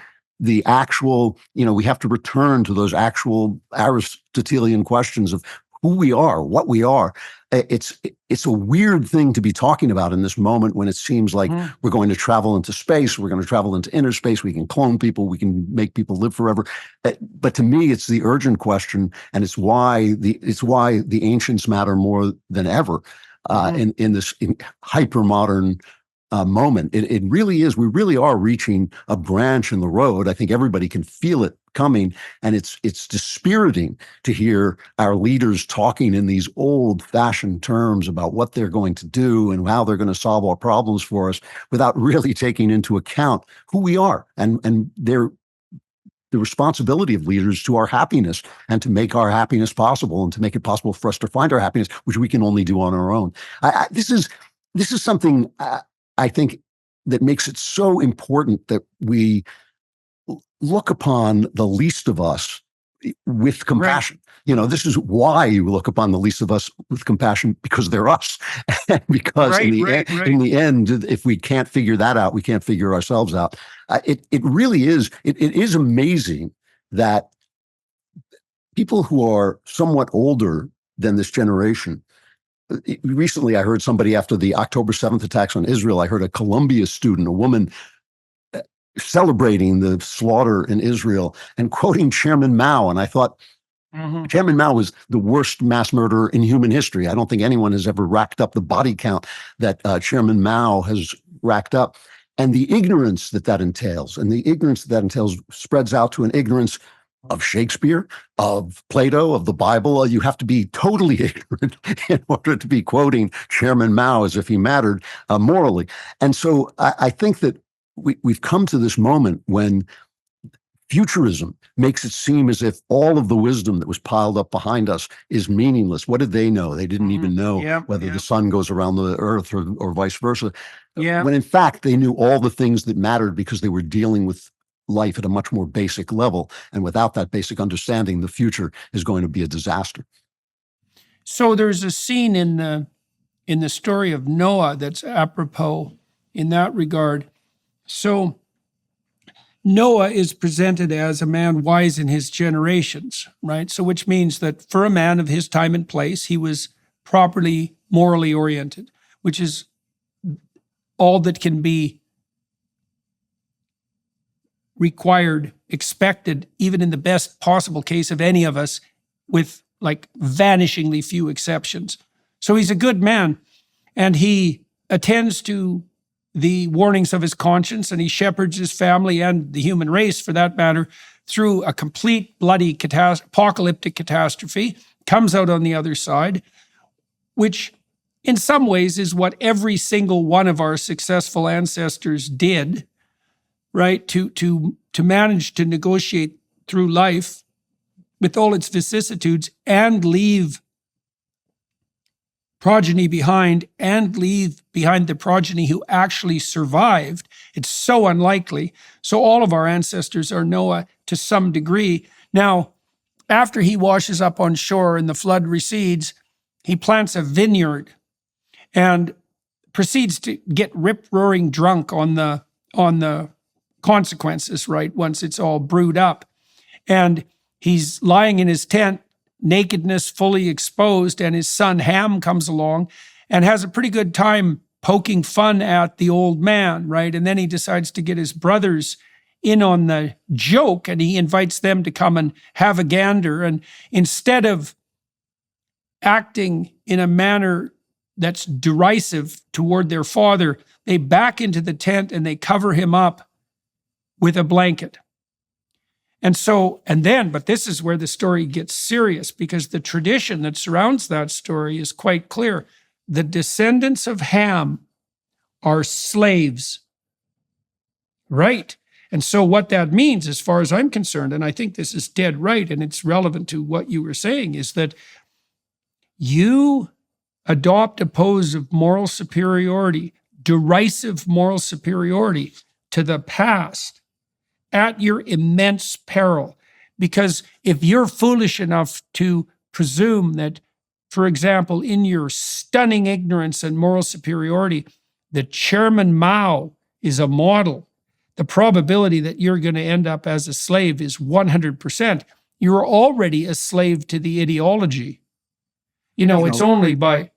actual, we have to return to those actual Aristotelian questions of who we are, what we are. It's a weird thing to be talking about in this moment when it seems like we're going to travel into space, we're going to travel into inner space, we can clone people, we can make people live forever. But to me, it's the urgent question, and it's why the ancients matter more than ever in this hyper modern moment. It really is. We really are reaching a branch in the road. I think everybody can feel it coming, and it's dispiriting to hear our leaders talking in these old-fashioned terms about what they're going to do and how they're going to solve our problems for us, without really taking into account who we are and the responsibility of leaders to our happiness, and to make our happiness possible, and to make it possible for us to find our happiness, which we can only do on our own. This is something I think that makes it so important that we look upon the least of us with compassion. Right. This is why you look upon the least of us with compassion, because they're us. Because in the end, if we can't figure that out, we can't figure ourselves out. It really is. It is amazing that people who are somewhat older than this generation. Recently, I heard somebody, after the October 7th attacks on Israel, I heard a Columbia student, a woman, celebrating the slaughter in Israel and quoting Chairman Mao. And I thought, Chairman Mao was the worst mass murderer in human history. I don't think anyone has ever racked up the body count that Chairman Mao has racked up. And the ignorance that entails, spreads out to an ignorance of Shakespeare, of Plato, of the Bible. You have to be totally ignorant in order to be quoting Chairman Mao as if he mattered morally. And so I think that we've come to this moment when futurism makes it seem as if all of the wisdom that was piled up behind us is meaningless. What did they know? They didn't even know whether the sun goes around the earth or vice versa. When in fact, they knew all the things that mattered, because they were dealing with life at a much more basic level. And without that basic understanding, the future is going to be a disaster. So there's a scene in the story of Noah that's apropos in that regard. So Noah is presented as a man wise in his generations, right? So which means that for a man of his time and place, he was properly morally oriented, which is all that can be required, expected, even in the best possible case of any of us, with like vanishingly few exceptions. So he's a good man, and he attends to the warnings of his conscience, and he shepherds his family and the human race, for that matter, through a complete bloody apocalyptic catastrophe, comes out on the other side, which in some ways is what every single one of our successful ancestors did, right? To manage to negotiate through life with all its vicissitudes and leave progeny behind, and leave behind the progeny who actually survived. It's so unlikely. So all of our ancestors are Noah to some degree. Now, after he washes up on shore and the flood recedes, he plants a vineyard and proceeds to get rip-roaring drunk on the consequences, right, once it's all brewed up. And he's lying in his tent, nakedness fully exposed, and his son Ham comes along and has a pretty good time poking fun at the old man, right? And then he decides to get his brothers in on the joke, and he invites them to come and have a gander. And instead of acting in a manner that's derisive toward their father, they back into the tent and they cover him up with a blanket. But this is where the story gets serious, because the tradition that surrounds that story is quite clear. The descendants of Ham are slaves, right? And so what that means, as far as I'm concerned, and I think this is dead right, and it's relevant to what you were saying, is that you adopt a pose of moral superiority, derisive moral superiority to the past, at your immense peril. Because if you're foolish enough to presume that, for example, in your stunning ignorance and moral superiority, that Chairman Mao is a model, the probability that you're going to end up as a slave is 100%. You're already a slave to the ideology. It's only by...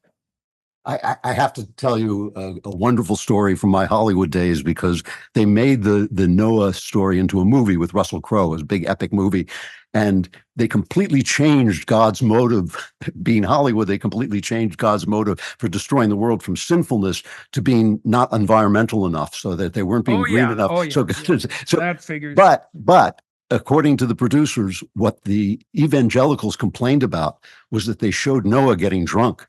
I have to tell you a wonderful story from my Hollywood days, because they made the Noah story into a movie with Russell Crowe. It was a big epic movie. And they completely changed God's motive. Being Hollywood, they completely changed God's motive for destroying the world from sinfulness to being not environmental enough, so that they weren't being green enough. So that figures. But according to the producers, what the evangelicals complained about was that they showed Noah getting drunk.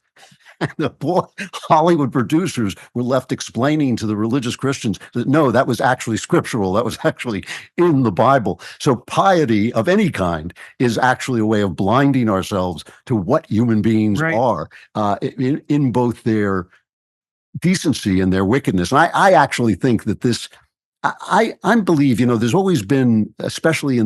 And the poor Hollywood producers were left explaining to the religious Christians that no, that was actually scriptural. That was actually in the Bible. So piety of any kind is actually a way of blinding ourselves to what human beings are in both their decency and their wickedness. And I actually think that this, I believe, there's always been, especially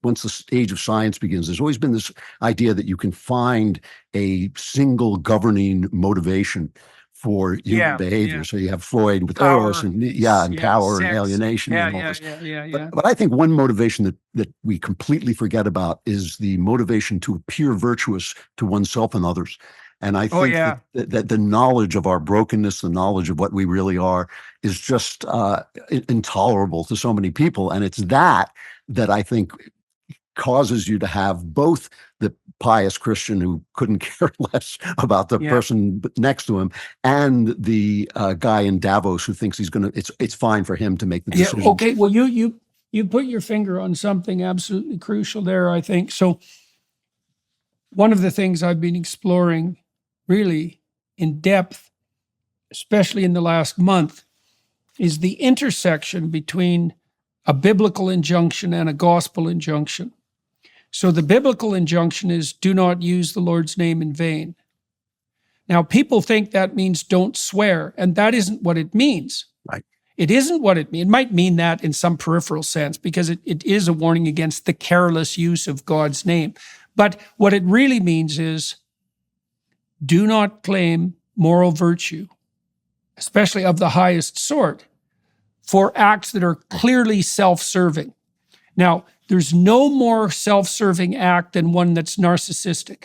once the age of science begins, there's always been this idea that you can find a single governing motivation for human behavior. Yeah. So you have Freud with Power, Eros and power sex, and alienation and all this. Yeah. But I think one motivation that we completely forget about is the motivation to appear virtuous to oneself and others. And I think that the knowledge of our brokenness, the knowledge of what we really are, is just intolerable to so many people. And it's that I think causes you to have both the pious Christian who couldn't care less about the person next to him, and the guy in Davos who thinks it's fine for him to make the decision. Okay. Well, you put your finger on something absolutely crucial there, I think. So one of the things I've been exploring really in depth, especially in the last month, is the intersection between a biblical injunction and a gospel injunction. So the biblical injunction is, do not use the Lord's name in vain. Now, people think that means don't swear, and that isn't what it means. Right. It isn't what it means. It might mean that in some peripheral sense, because it is a warning against the careless use of God's name. But what it really means is, do not claim moral virtue, especially of the highest sort, for acts that are clearly self-serving. Now, there's no more self-serving act than one that's narcissistic.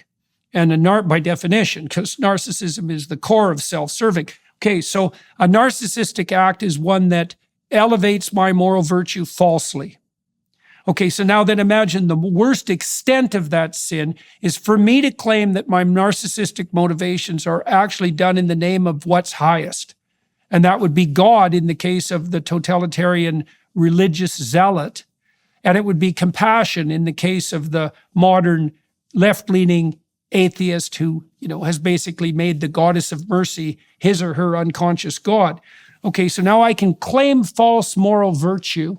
And by definition, because narcissism is the core of self-serving. Okay, so a narcissistic act is one that elevates my moral virtue falsely. Okay, so now then imagine the worst extent of that sin is for me to claim that my narcissistic motivations are actually done in the name of what's highest. And that would be God in the case of the totalitarian religious zealot. And it would be compassion in the case of the modern left-leaning atheist who, has basically made the goddess of mercy his or her unconscious God. Okay, so now I can claim false moral virtue,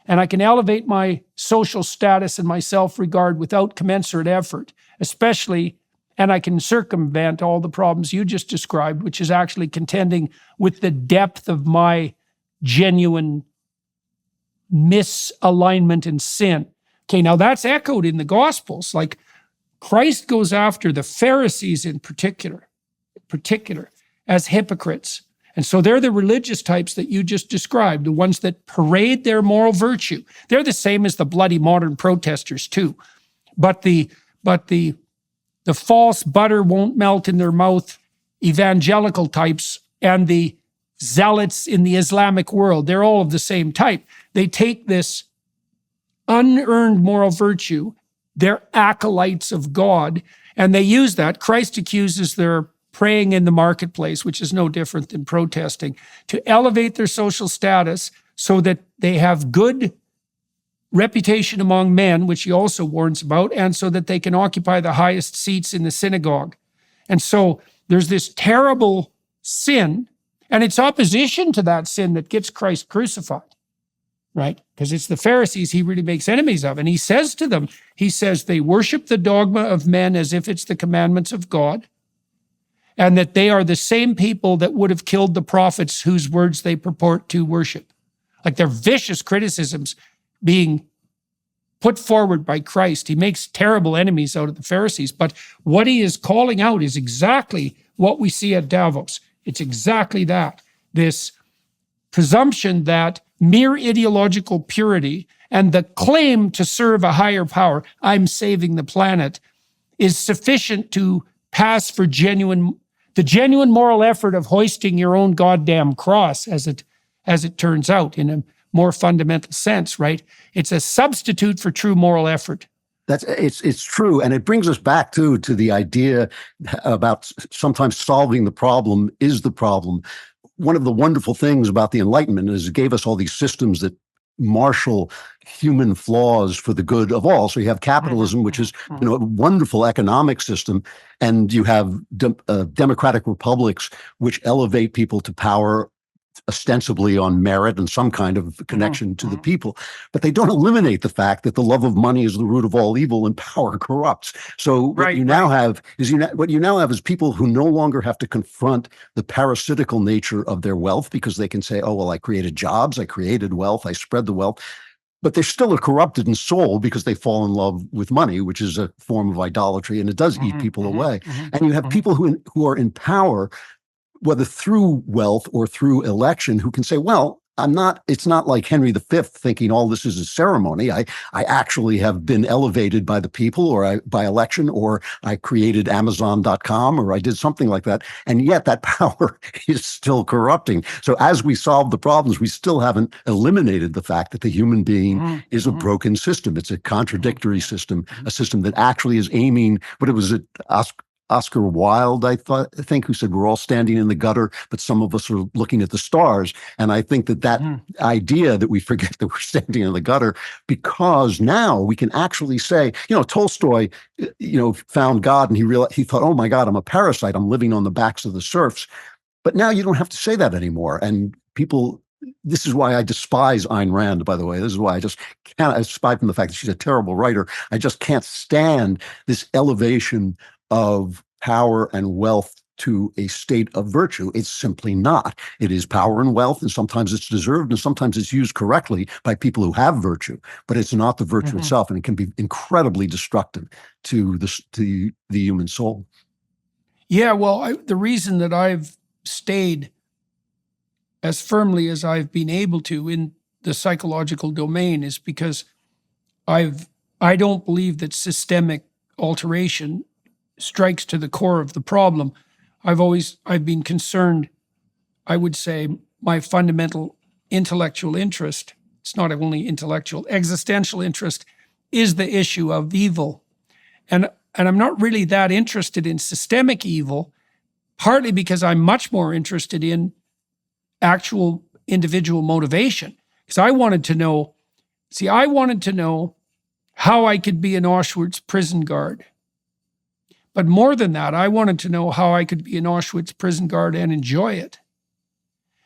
and I can elevate my social status and my self-regard without commensurate effort, and I can circumvent all the problems you just described, which is actually contending with the depth of my genuine misalignment and sin. Okay, now that's echoed in the Gospels. Like Christ goes after the Pharisees in particular as hypocrites. And so they're the religious types that you just described, the ones that parade their moral virtue. They're the same as the bloody modern protesters too. But the false butter won't melt in their mouth evangelical types and the zealots in the Islamic world, they're all of the same type. They take this unearned moral virtue, they're acolytes of God, and they use that. Christ accuses their praying in the marketplace, which is no different than protesting, to elevate their social status so that they have good reputation among men, which he also warns about, and so that they can occupy the highest seats in the synagogue. And so there's this terrible sin, and it's opposition to that sin that gets Christ crucified, right? Because it's the Pharisees he really makes enemies of. And he says to them, they worship the dogma of men as if it's the commandments of God, and that they are the same people that would have killed the prophets whose words they purport to worship. Like they're vicious criticisms being put forward by Christ. He makes terrible enemies out of the Pharisees, but what he is calling out is exactly what we see at Davos. It's exactly that, this presumption that mere ideological purity and the claim to serve a higher power, I'm saving the planet, is sufficient to pass for the genuine moral effort of hoisting your own goddamn cross, as it turns out, in a more fundamental sense, right? It's a substitute for true moral effort. It's true, and it brings us back to the idea about sometimes solving the problem is the problem. One of the wonderful things about the Enlightenment is it gave us all these systems that marshal human flaws for the good of all. So you have capitalism, which is a wonderful economic system, and you have democratic republics, which elevate people to power ostensibly on merit and some kind of connection to the people, but they don't eliminate the fact that the love of money is the root of all evil and power corrupts. So what you now have is people who no longer have to confront the parasitical nature of their wealth because they can say, oh, well, I created jobs, I created wealth, I spread the wealth. But they're still corrupted in soul because they fall in love with money, which is a form of idolatry, and it does eat people away. And you have people who are in power, whether through wealth or through election, who can say, well, it's not like Henry V thinking all this is a ceremony. I actually have been elevated by the people or by election, or I created Amazon.com, or I did something like that. And yet that power is still corrupting. So as we solve the problems, we still haven't eliminated the fact that the human being is a broken system. It's a contradictory system, a system that actually is aiming, what it was, Oscar Wilde, I think, who said we're all standing in the gutter, but some of us are looking at the stars. And I think that idea that we forget that we're standing in the gutter, because now we can actually say, Tolstoy, found God, and he thought, oh my God, I'm a parasite. I'm living on the backs of the serfs. But now you don't have to say that anymore. And people, this is why I despise Ayn Rand, by the way. This is why I just can't, aside from the fact that she's a terrible writer, I just can't stand this elevation of power and wealth to a state of virtue. It's simply not. It is power and wealth, and sometimes it's deserved, and sometimes it's used correctly by people who have virtue, but it's not the virtue itself, and it can be incredibly destructive to the human soul. Yeah, well, the reason that I've stayed as firmly as I've been able to in the psychological domain is because I don't believe that systemic alteration strikes to the core of the problem. I've been concerned, I would say, my fundamental intellectual interest, it's not only intellectual, existential interest, is the issue of evil. And I'm not really that interested in systemic evil, partly because I'm much more interested in actual individual motivation. Because I wanted to know how I could be an Auschwitz prison guard. But more than that, I wanted to know how I could be an Auschwitz prison guard and enjoy it.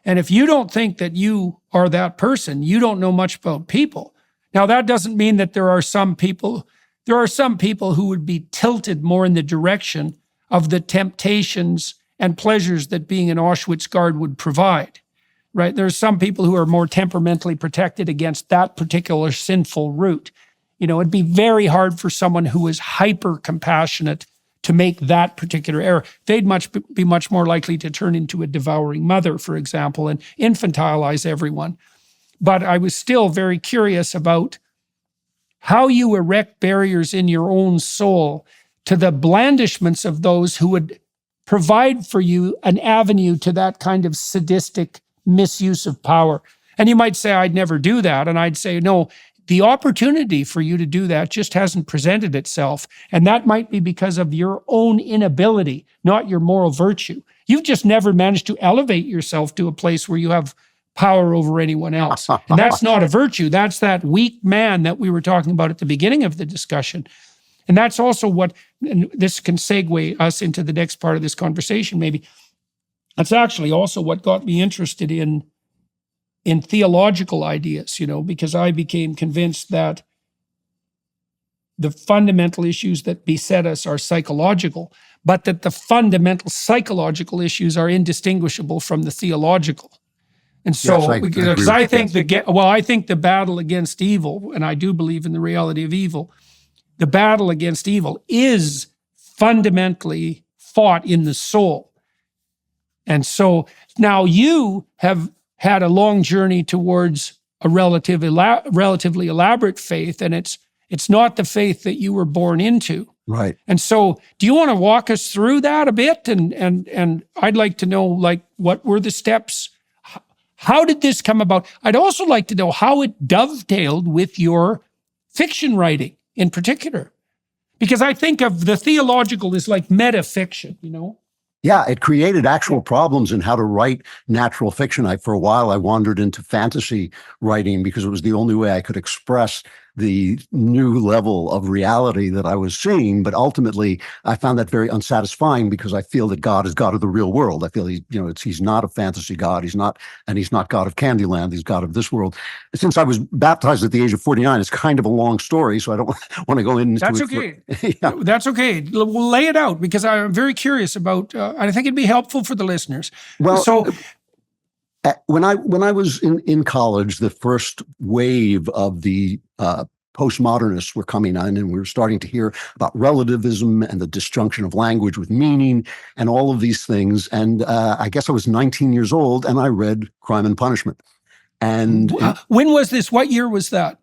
And if you don't think that you are that person, you don't know much about people. Now, that doesn't mean that there are some people who would be tilted more in the direction of the temptations and pleasures that being an Auschwitz guard would provide, right? There's some people who are more temperamentally protected against that particular sinful route. It'd be very hard for someone who is hyper-compassionate to make that particular error. They'd be much more likely to turn into a devouring mother, for example, and infantilize everyone. But I was still very curious about how you erect barriers in your own soul to the blandishments of those who would provide for you an avenue to that kind of sadistic misuse of power. And you might say, I'd never do that. And I'd say, no, the opportunity for you to do that just hasn't presented itself. And that might be because of your own inability, not your moral virtue. You've just never managed to elevate yourself to a place where you have power over anyone else. And that's not a virtue. That's that weak man that we were talking about at the beginning of the discussion. And that's also and this can segue us into the next part of this conversation maybe. That's actually also what got me interested in theological ideas, because I became convinced that the fundamental issues that beset us are psychological, but that the fundamental psychological issues are indistinguishable from the theological. And so, because I think the battle against evil, and I do believe in the reality of evil, the battle against evil is fundamentally fought in the soul. And so now you have had a long journey towards a relatively elaborate faith, and it's not the faith that you were born into. Right. And so do you want to walk us through that a bit? And I'd like to know, what were the steps? How did this come about? I'd also like to know how it dovetailed with your fiction writing. in particular? Because I think of the theological as like metafiction, you know? Yeah, it created actual problems in how to write natural fiction. For a while, I wandered into fantasy writing because it was the only way I could express the new level of reality that I was seeing. But ultimately, I found that very unsatisfying because I feel that God is God of the real world. I feel he's not a fantasy God. He's not God of Candyland. He's God of this world. Since I was baptized at the age of 49, it's kind of a long story, so I don't want to go into That's it. okay. Yeah. That's okay. We'll lay it out because I'm very curious about, I think it'd be helpful for the listeners. Well, so when I was in college, the first wave of the postmodernists were coming on, and we were starting to hear about relativism and the disjunction of language with meaning and all of these things. And I guess I was 19 years old, and I read Crime and Punishment. And when was this? What year was that?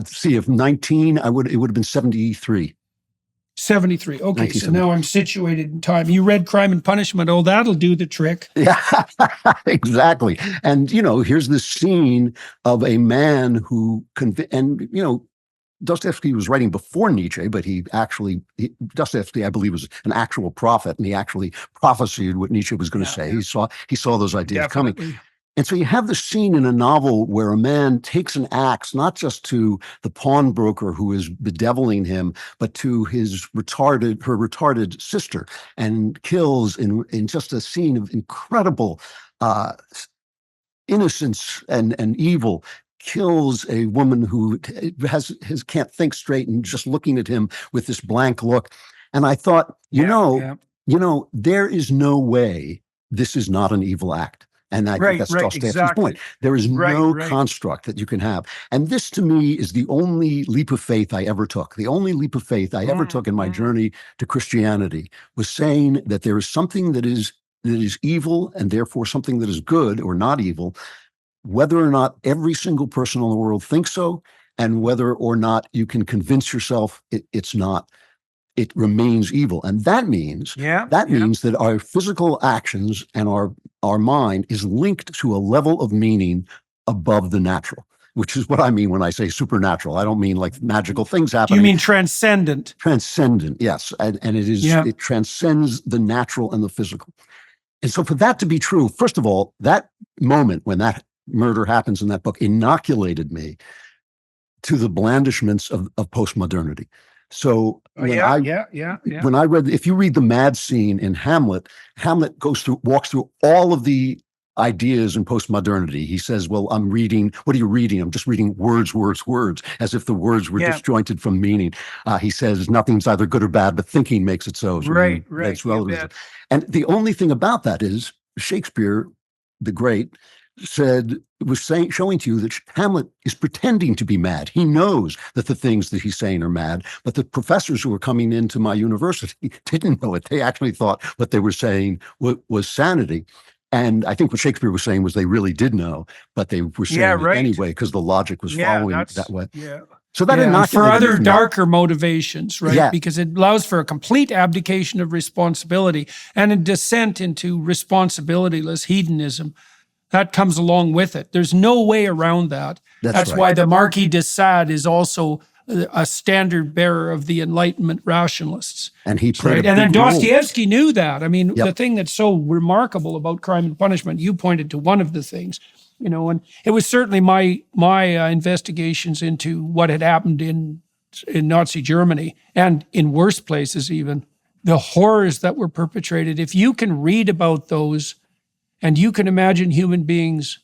See, if 19, it would have been 73. 73. Okay, so now I'm situated in time. You read Crime and Punishment. Oh, that'll do the trick. Yeah, exactly. And, here's this scene of a man who, Dostoevsky was writing before Nietzsche, but Dostoevsky, I believe, was an actual prophet, and he actually prophesied what Nietzsche was going to say. Yeah. He saw those ideas coming. And so you have this scene in a novel where a man takes an axe, not just to the pawnbroker who is bedeviling him, but to her retarded sister, and kills in just a scene of incredible innocence and evil, kills a woman who can't think straight and just looking at him with this blank look. And I thought, there is no way this is not an evil act. And I think that's Dostoevsky's point. There is no construct that you can have. And this, to me, is the only leap of faith I ever took. The only leap of faith I ever took in my journey to Christianity was saying that there is something that is evil, and therefore something that is good or not evil, whether or not every single person in the world thinks so, and whether or not you can convince yourself it's not. It remains evil. And that means means that our physical actions and our mind is linked to a level of meaning above the natural, which is what I mean when I say supernatural. I don't mean like magical things happening. You mean transcendent? Transcendent, yes. And it transcends the natural and the physical. And so for that to be true, first of all, that moment when that murder happens in that book inoculated me to the blandishments of postmodernity. So when I read, if you read the mad scene in Hamlet, Hamlet walks through all of the ideas in postmodernity. He says, well, I'm reading, what are you reading? I'm just reading words, as if the words were disjointed from meaning. He says, nothing's either good or bad, but thinking makes it so. Right. That's relativism. And the only thing about that is Shakespeare, the great, showing to you that Hamlet is pretending to be mad. He knows that the things that he's saying are mad, but the professors who were coming into my university didn't know it. They actually thought what they were saying was sanity. And I think what Shakespeare was saying was they really did know, but they were saying it anyway because the logic was following that way. Yeah. So that inoculated for other darker motivations, right? Yeah. Because it allows for a complete abdication of responsibility and a descent into responsibilityless hedonism. That comes along with it. There's no way around that. That's why the Marquis de Sade is also a standard bearer of the Enlightenment rationalists. And he played and then Dostoevsky knew that. I mean, the thing that's so remarkable about Crime and Punishment, you pointed to one of the things, and it was certainly my investigations into what had happened in Nazi Germany and in worse places even, the horrors that were perpetrated. If you can read about those, and you can imagine human beings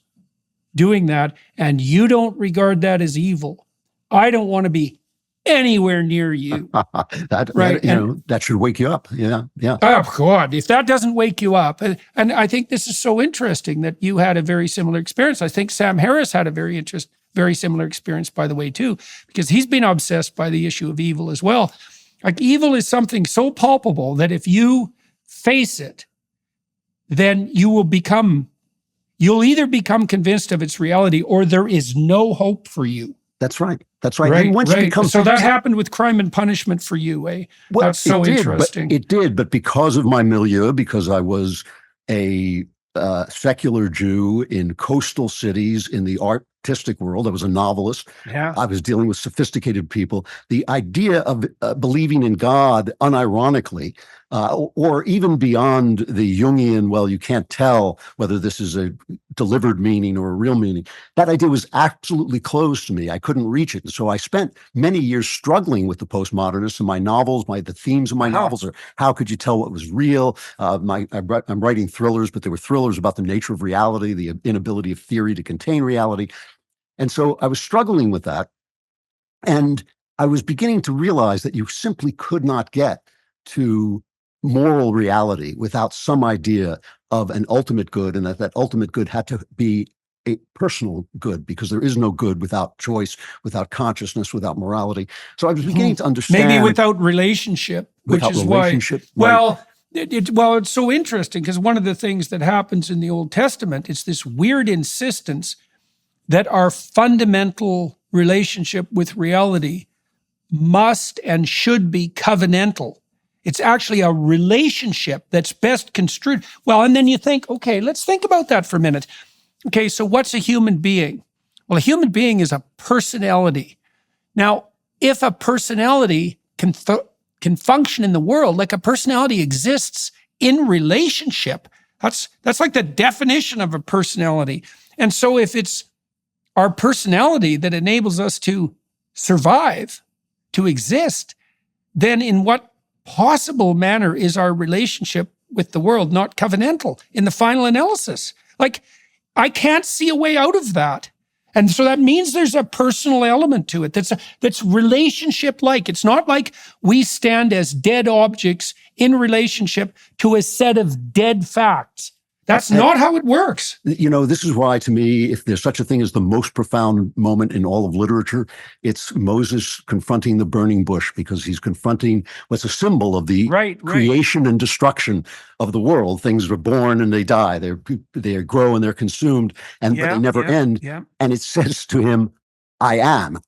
doing that, and you don't regard that as evil, I don't want to be anywhere near you. That should wake you up. Yeah. Oh, God, if that doesn't wake you up. And I think this is so interesting that you had a very similar experience. I think Sam Harris had a very similar experience, by the way, too, because he's been obsessed by the issue of evil as well. Like, evil is something so palpable that if you face it, then you'll either become convinced of its reality or there is no hope for you. That's right. And once you become so that happened with Crime and Punishment for you, eh? Well, that's so interesting. It did, but because of my milieu, because I was a secular Jew in coastal cities in the art artistic world. I was a novelist. Yeah. I was dealing with sophisticated people. The idea of believing in God unironically, or even beyond the Jungian, well, you can't tell whether this is a delivered meaning or a real meaning. That idea was absolutely closed to me. I couldn't reach it. And so I spent many years struggling with the postmodernists in my novels. The themes of my novels are, how could you tell what was real? I'm writing thrillers, but they were thrillers about the nature of reality, the inability of theory to contain reality. And so I was struggling with that. And I was beginning to realize that you simply could not get to moral reality without some idea of an ultimate good, and that ultimate good had to be a personal good, because there is no good without choice, without consciousness, without morality. So I was beginning to understand. Maybe without relationship, Without which is relationship, why. right. Well, it's so interesting, because one of the things that happens in the Old Testament is this weird insistence that our fundamental relationship with reality must and should be covenantal. It's actually a relationship that's best construed. Well, and then you think, okay, let's think about that for a minute. Okay, so what's a human being? Well, a human being is a personality. Now, if a personality can function in the world, like a personality exists in relationship, that's like the definition of a personality. And so if it's our personality that enables us to survive, to exist, then in what possible manner is our relationship with the world not covenantal in the final analysis? Like, I can't see a way out of that. And so that means there's a personal element to it that's relationship-like. It's not like we stand as dead objects in relationship to a set of dead facts. That's not how it works. This is why, to me, if there's such a thing as the most profound moment in all of literature, it's Moses confronting the burning bush, because he's confronting what's a symbol of the creation and destruction of the world. Things are born and they die. They grow and they're consumed, but they never end. Yeah. And it says to him, I am.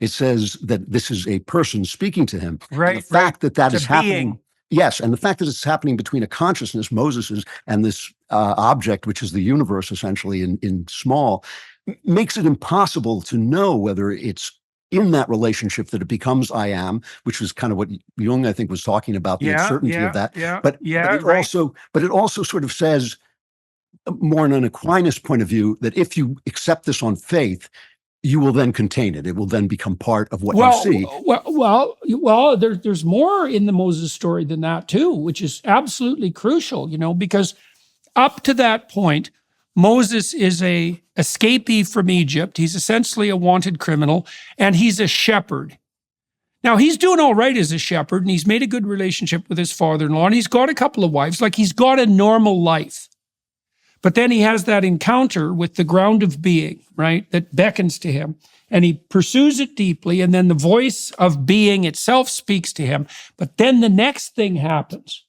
It says that this is a person speaking to him. Right. And the fact that It's is a happening. being. Yes, and the fact that it's happening between a consciousness, Moses's, and this object, which is the universe, essentially in small, makes it impossible to know whether it's in that relationship that it becomes I am, which was kind of what Jung, I think, was talking about, the uncertainty of that. But it also sort of says, more in an Aquinas point of view, that if you accept this on faith, you will then contain it. It will then become part of what you see. Well, there's more in the Moses story than that too, which is absolutely crucial, because up to that point, Moses is a escapee from Egypt. He's essentially a wanted criminal, and he's a shepherd. Now, he's doing all right as a shepherd, and he's made a good relationship with his father-in-law, and he's got a couple of wives. Like, he's got a normal life. But then he has that encounter with the ground of being, right, that beckons to him. And he pursues it deeply, and then the voice of being itself speaks to him. But then the next thing happens.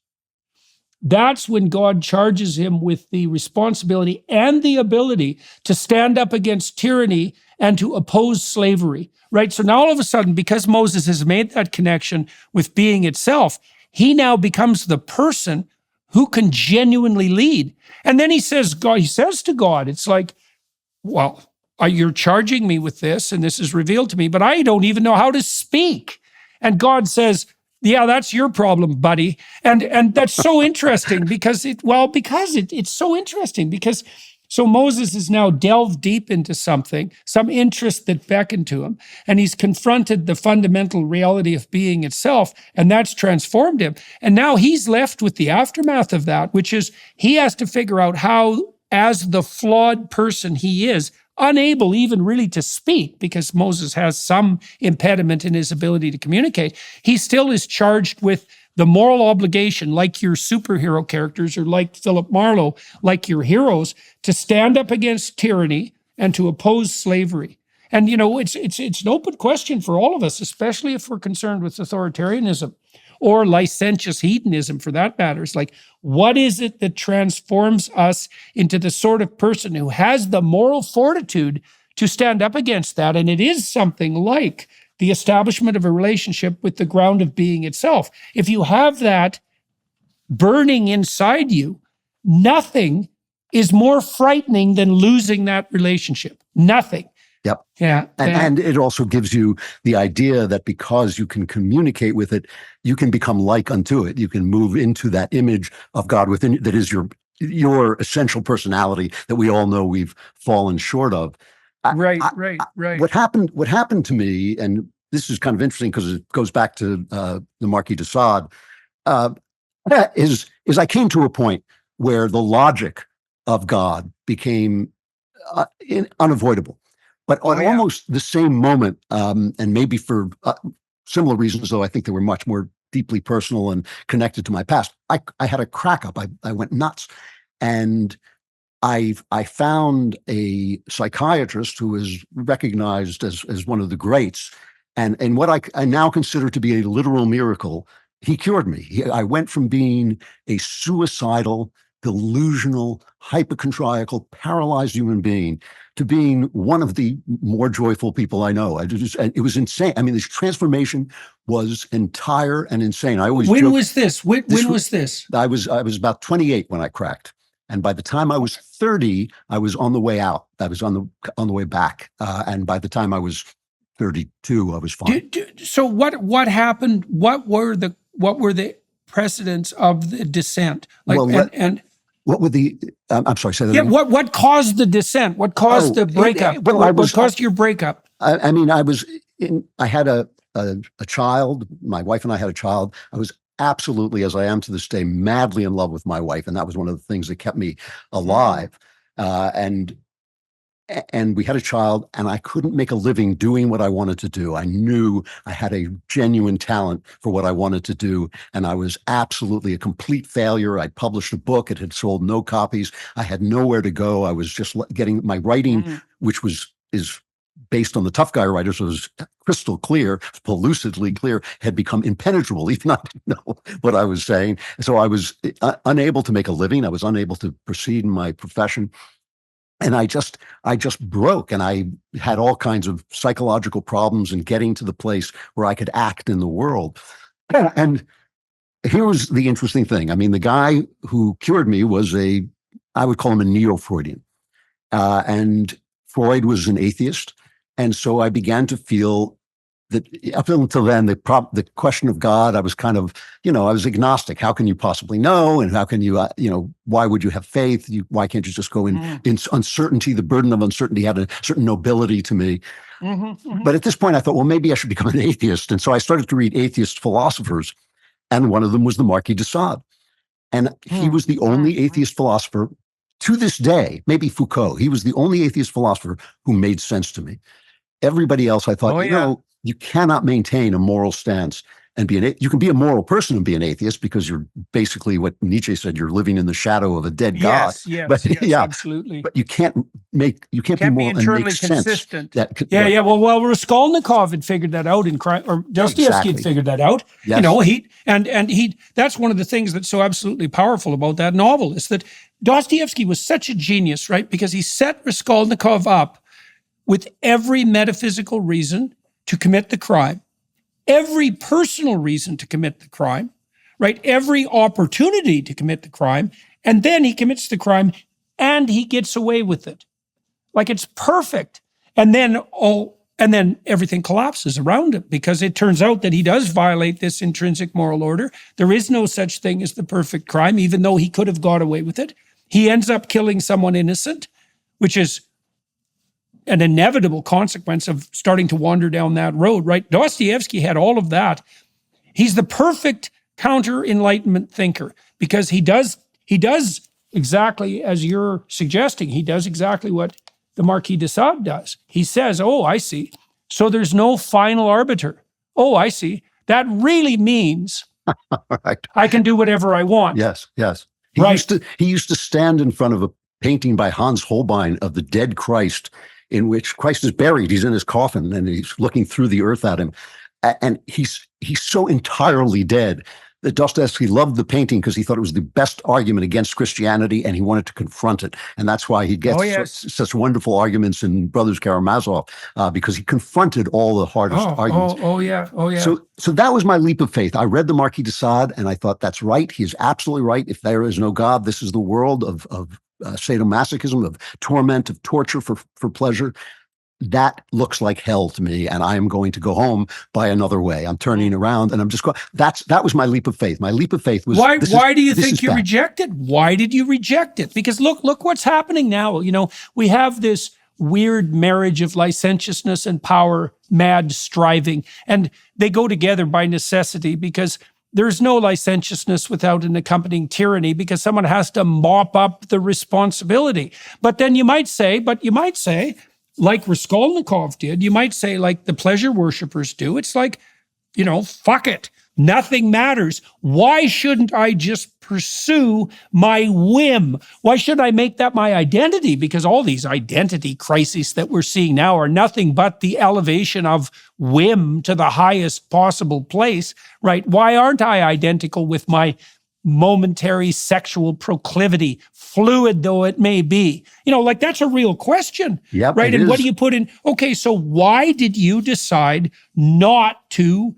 That's when God charges him with the responsibility and the ability to stand up against tyranny and to oppose slavery, right? So now all of a sudden, because Moses has made that connection with being itself, he now becomes the person who can genuinely lead. And then he says to God, it's like, well, you're charging me with this, and this is revealed to me, but I don't even know how to speak. And God says, yeah, that's your problem, buddy. And that's so interesting because it's so interesting because so Moses is now delved deep into some interest that beckoned to him, and he's confronted the fundamental reality of being itself, and that's transformed him. And now he's left with the aftermath of that, which is he has to figure out how, as the flawed person he is, unable even really to speak, because Moses has some impediment in his ability to communicate, he still is charged with the moral obligation, like your superhero characters or like Philip Marlowe, like your heroes, to stand up against tyranny and to oppose slavery. And, it's an open question for all of us, especially if we're concerned with authoritarianism or licentious hedonism, for that matter. It's like, what is it that transforms us into the sort of person who has the moral fortitude to stand up against that? And it is something like the establishment of a relationship with the ground of being itself. If you have that burning inside you, nothing is more frightening than losing that relationship. Nothing. Yep. Yeah. And it also gives you the idea that because you can communicate with it, you can become like unto it. You can move into that image of God within you that is your essential personality that we all know we've fallen short of. Right. What happened to me, and this is kind of interesting because it goes back to the Marquis de Sade, is I came to a point where the logic of God became unavoidable. But on almost the same moment, and maybe for similar reasons, though I think they were much more deeply personal and connected to my past, I had a crack up. I went nuts. And I found a psychiatrist who is recognized as one of the greats. And what I now consider to be a literal miracle, he cured me. I went from being a suicidal, delusional, hypochondriacal, paralyzed human being to being one of the more joyful people I know. It was insane. I mean, this transformation was entire and insane. I always When joke, was this? When was this? I was about 28 when I cracked. And by the time I was 30, I was on the way out. I was on the way back. And by the time I was 32, I was fine. So what happened? What were the precedents of the descent? Like, Well, what were the? I'm sorry. Say that again. What caused the descent? What caused the breakup? What caused your breakup? I mean, I had a child. My wife and I had a child. I was absolutely, as I am to this day, madly in love with my wife, and that was one of the things that kept me alive. And we had a child, and I couldn't make a living doing what I wanted to do. I knew I had a genuine talent for what I wanted to do, and I was absolutely a complete failure. I'd published a book. It had sold no copies. I had nowhere to go. I was just getting my writing, which is based on the tough guy writer, so it was crystal clear, pellucidly clear, had become impenetrable. Even I didn't know what I was saying. So I was unable to make a living. I was unable to proceed in my profession. And I just broke, and I had all kinds of psychological problems in getting to the place where I could act in the world. And here was the interesting thing. I mean, the guy who cured me was I would call him a neo-Freudian. And Freud was an atheist. And so I began to feel that up until then, the question of God, I was kind of, I was agnostic. How can you possibly know? And how can you, why would you have faith? Why can't you just go in uncertainty? The burden of uncertainty had a certain nobility to me. But at this point, I thought, well, maybe I should become an atheist. And so I started to read atheist philosophers. And one of them was the Marquis de Sade. And he was the only atheist philosopher to this day, maybe Foucault. He was the only atheist philosopher who made sense to me. Everybody else, I thought, you cannot maintain a moral stance and you can be a moral person and be an atheist because you're basically what Nietzsche said, you're living in the shadow of a dead God. Yes, absolutely. But you can't be moral and make consistent. Sense. Well, Raskolnikov had figured that out or Dostoevsky had figured that out. Yes. That's one of the things that's so absolutely powerful about that novel is that Dostoevsky was such a genius, right? Because he set Raskolnikov up with every metaphysical reason to commit the crime, every personal reason to commit the crime, right? Every opportunity to commit the crime. And then he commits the crime and he gets away with it. Like it's perfect. And then everything collapses around him because it turns out that he does violate this intrinsic moral order. There is no such thing as the perfect crime, even though he could have got away with it. He ends up killing someone innocent, which is an inevitable consequence of starting to wander down that road, right? Dostoevsky had all of that. He's the perfect counter-enlightenment thinker because he does exactly as you're suggesting. He does exactly what the Marquis de Sade does. He says, oh, I see. So there's no final arbiter. Oh, I see. That really means right. I can do whatever I want. Yes. He used to stand in front of a painting by Hans Holbein of the dead Christ, in which Christ is buried. He's in his coffin and he's looking through the earth at him. And he's so entirely dead that Dostoevsky loved the painting because he thought it was the best argument against Christianity and he wanted to confront it. And that's why he gets such wonderful arguments in Brothers Karamazov, because he confronted all the hardest arguments. So that was my leap of faith. I read the Marquis de Sade and I thought, that's right. He is absolutely right. If there is no God, this is the world of sadomasochism, of torment, of torture for pleasure. That looks like hell to me, and I am going to go home by another way. I'm turning around, and I'm just going. That was my leap of faith. My leap of faith was. Why do you this think is you bad. rejected? Why did you reject it? Because look what's happening now. We have this weird marriage of licentiousness and power, mad striving, and they go together by necessity, because there's no licentiousness without an accompanying tyranny, because someone has to mop up the responsibility. But then you might say, like Raskolnikov did, you might say, like the pleasure worshippers do, it's like, fuck it. Nothing matters. Why shouldn't I just pursue my whim? Why should I make that my identity? Because all these identity crises that we're seeing now are nothing but the elevation of whim to the highest possible place, right? Why aren't I identical with my momentary sexual proclivity, fluid though it may be? Like that's a real question, Yep, right? it And what is. do you put in? Okay, so why did you decide not to?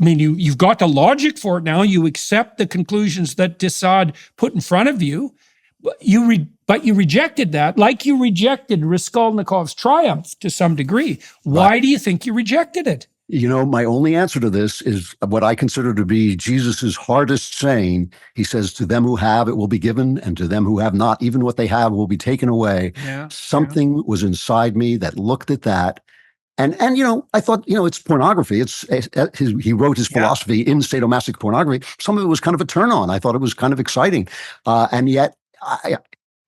I mean, you've got the logic for it now. You accept the conclusions that Desaad put in front of you, but you rejected that, like you rejected Raskolnikov's triumph to some degree. Why do you think you rejected it? My only answer to this is what I consider to be Jesus's hardest saying. He says, "To them who have, it will be given, and to them who have not, even what they have will be taken away." Yeah, Something was inside me that looked at that. And I thought, it's pornography. He wrote his philosophy in sadomasochistic pornography. Some of it was kind of a turn on. I thought it was kind of exciting. And yet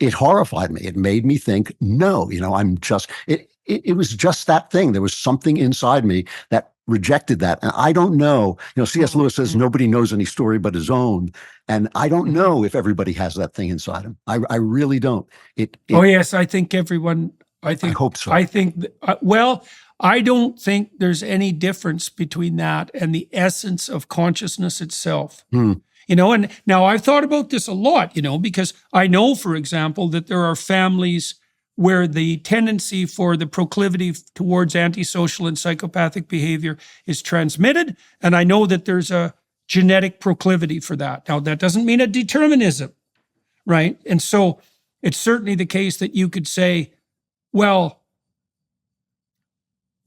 it horrified me. It made me think, no, it was just that thing. There was something inside me that rejected that. And I don't know, C.S. Lewis says nobody knows any story but his own. And I don't know if everybody has that thing inside him. I really don't. Oh, yes, I think everyone, I hope so. I don't think there's any difference between that and the essence of consciousness itself. And now I've thought about this a lot, because I know, for example, that there are families where the tendency for the proclivity towards antisocial and psychopathic behavior is transmitted. And I know that there's a genetic proclivity for that. Now, that doesn't mean a determinism, right? And so it's certainly the case that you could say, well,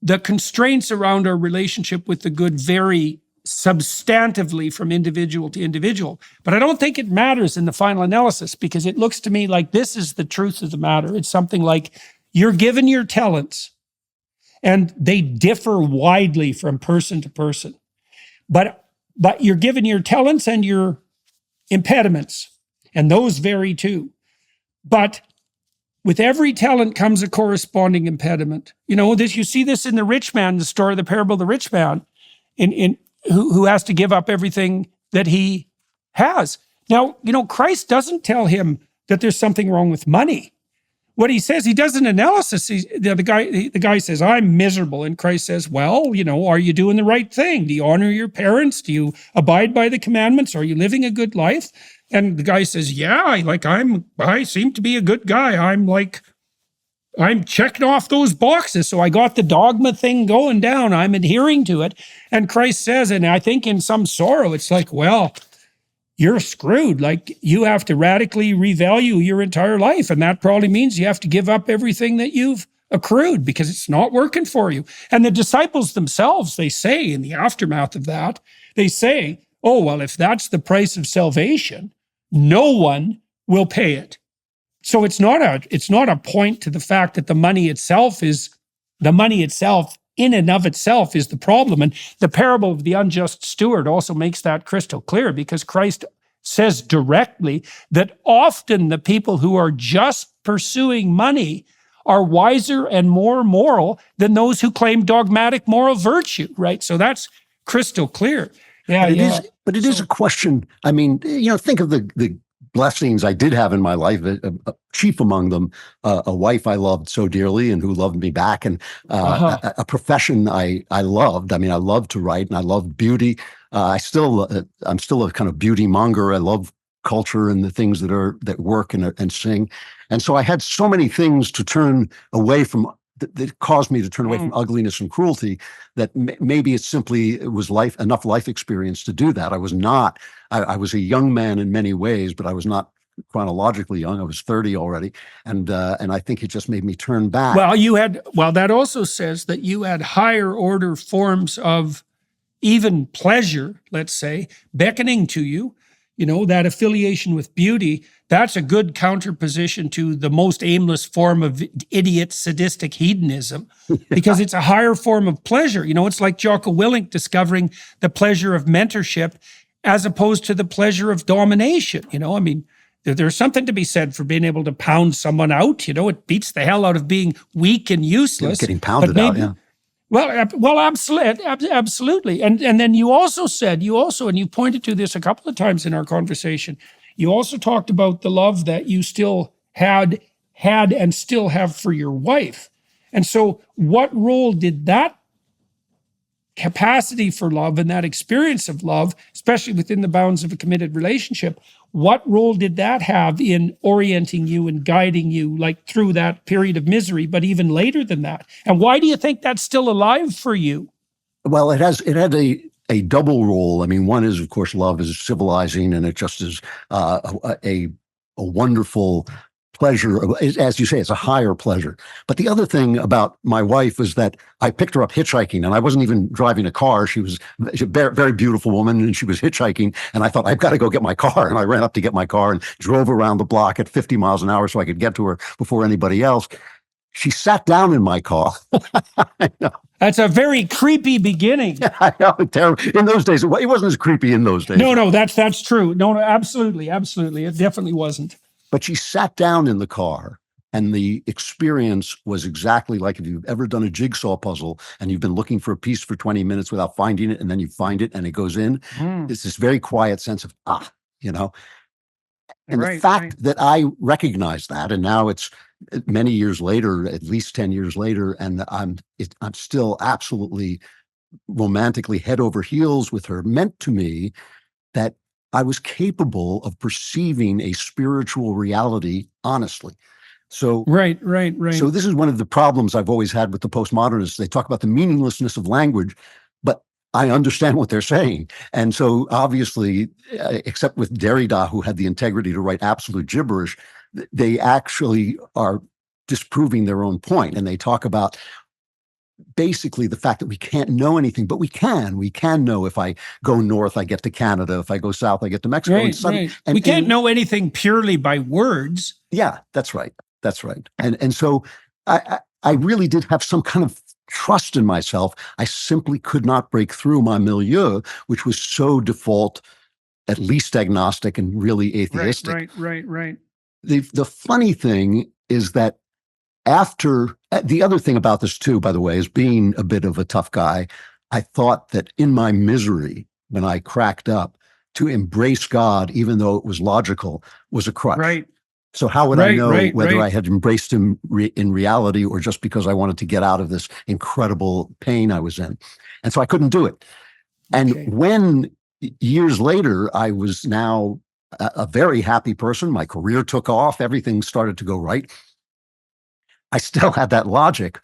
the constraints around our relationship with the good vary substantively from individual to individual. But I don't think it matters in the final analysis, because it looks to me like this is the truth of the matter. It's something like you're given your talents and they differ widely from person to person. But you're given your talents and your impediments, and those vary too. But with every talent comes a corresponding impediment. You see this in the rich man, the story of the parable of the rich man, who has to give up everything that he has. Now, Christ doesn't tell him that there's something wrong with money. What he says, he does an analysis. The guy says, "I'm miserable," and Christ says, "Well, are you doing the right thing? Do you honor your parents? Do you abide by the commandments? Are you living a good life?" And the guy says, "Yeah, I seem to be a good guy. I'm checking off those boxes. So I got the dogma thing going down. I'm adhering to it." And Christ says, and I think in some sorrow, it's like, well, you're screwed. Like, you have to radically revalue your entire life. And that probably means you have to give up everything that you've accrued, because it's not working for you. And the disciples themselves, they say in the aftermath of that, they say, "Oh, well, if that's the price of salvation, no one will pay it." So it's not a point to the fact that the money itself in and of itself is the problem. And the parable of the unjust steward also makes that crystal clear, because Christ says directly that often the people who are just pursuing money are wiser and more moral than those who claim dogmatic moral virtue, right? So that's crystal clear. Yeah, But it is a question. I mean, think of the blessings I did have in my life, chief among them, a wife I loved so dearly and who loved me back, and a profession I loved. I mean, I loved to write and I loved beauty. I'm still a kind of beauty monger. I love culture and the things that work and sing. And so I had so many things to turn away from that caused me to turn away from ugliness and cruelty, that maybe it was enough life experience to do that. I was a young man in many ways, but I was not chronologically young. I was 30 already. And I think it just made me turn back. Well, that also says that you had higher order forms of even pleasure, let's say, beckoning to you, that affiliation with beauty. That's a good counterposition to the most aimless form of idiot sadistic hedonism, because it's a higher form of pleasure. It's like Jocko Willink discovering the pleasure of mentorship as opposed to the pleasure of domination. I mean, there's something to be said for being able to pound someone out. It beats the hell out of being weak and useless. Getting pounded out, yeah. Well, absolutely. And then you also said, and you pointed to this a couple of times in our conversation, you also talked about the love that you still had and still have for your wife. And so what role did that capacity for love and that experience of love, especially within the bounds of a committed relationship, what role did that have in orienting you and guiding you, like through that period of misery, but even later than that? And why do you think that's still alive for you? Well, it had a double role. I mean, one is, of course, love is civilizing, and it just is a wonderful pleasure. As you say, it's a higher pleasure. But the other thing about my wife was that I picked her up hitchhiking, and I wasn't even driving a car. She was a very, very beautiful woman, and she was hitchhiking. And I thought, I've got to go get my car. And I ran up to get my car and drove around the block at 50 miles an hour so I could get to her before anybody else. She sat down in my car. I know. That's a very creepy beginning. I know, terrible. In those days, it wasn't as creepy in those days. No, that's true. No, absolutely. It definitely wasn't. But she sat down in the car, and the experience was exactly like if you've ever done a jigsaw puzzle and you've been looking for a piece for 20 minutes without finding it, and then you find it and it goes in. It's this very quiet sense of, And the fact that I recognize that, and now it's many years later, at least 10 years later, and I'm still absolutely romantically head over heels with her, meant to me that I was capable of perceiving a spiritual reality honestly. So right. So this is one of the problems I've always had with the postmodernists. They talk about the meaninglessness of language, but I understand what they're saying. And so obviously, except with Derrida, who had the integrity to write absolute gibberish, they actually are disproving their own point. And they talk about basically the fact that we can't know anything, but we can know. If I go north, I get to Canada. If I go south, I get to Mexico. Right. We can't know anything purely by words. Yeah, that's right. And so I really did have some kind of trust in myself. I simply could not break through my milieu, which was so default, at least agnostic and really atheistic. Right. The funny thing is that the other thing about this too, by the way, is being a bit of a tough guy. I thought that in my misery, when I cracked up, to embrace God, even though it was logical, was a crutch. Right. So how would I know whether I had embraced him in reality or just because I wanted to get out of this incredible pain I was in? And so I couldn't do it. And when years later, I was now a very happy person, my career took off, everything started to go right, I still had that logic.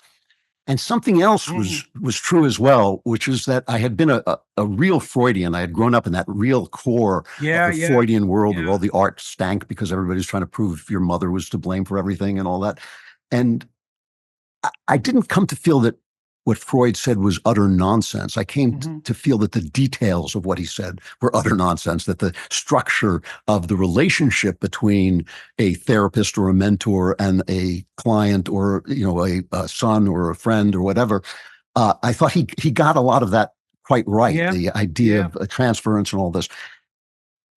And something else was true as well, which is that I had been a real Freudian. I had grown up in that real core of the Freudian world where all the art stank because everybody's trying to prove your mother was to blame for everything and all that. And I didn't come to feel that what Freud said was utter nonsense. I came to feel that the details of what he said were utter nonsense, that the structure of the relationship between a therapist or a mentor and a client or, a son or a friend or whatever, I thought he got a lot of that quite right. Yeah. The idea of a transference and all this,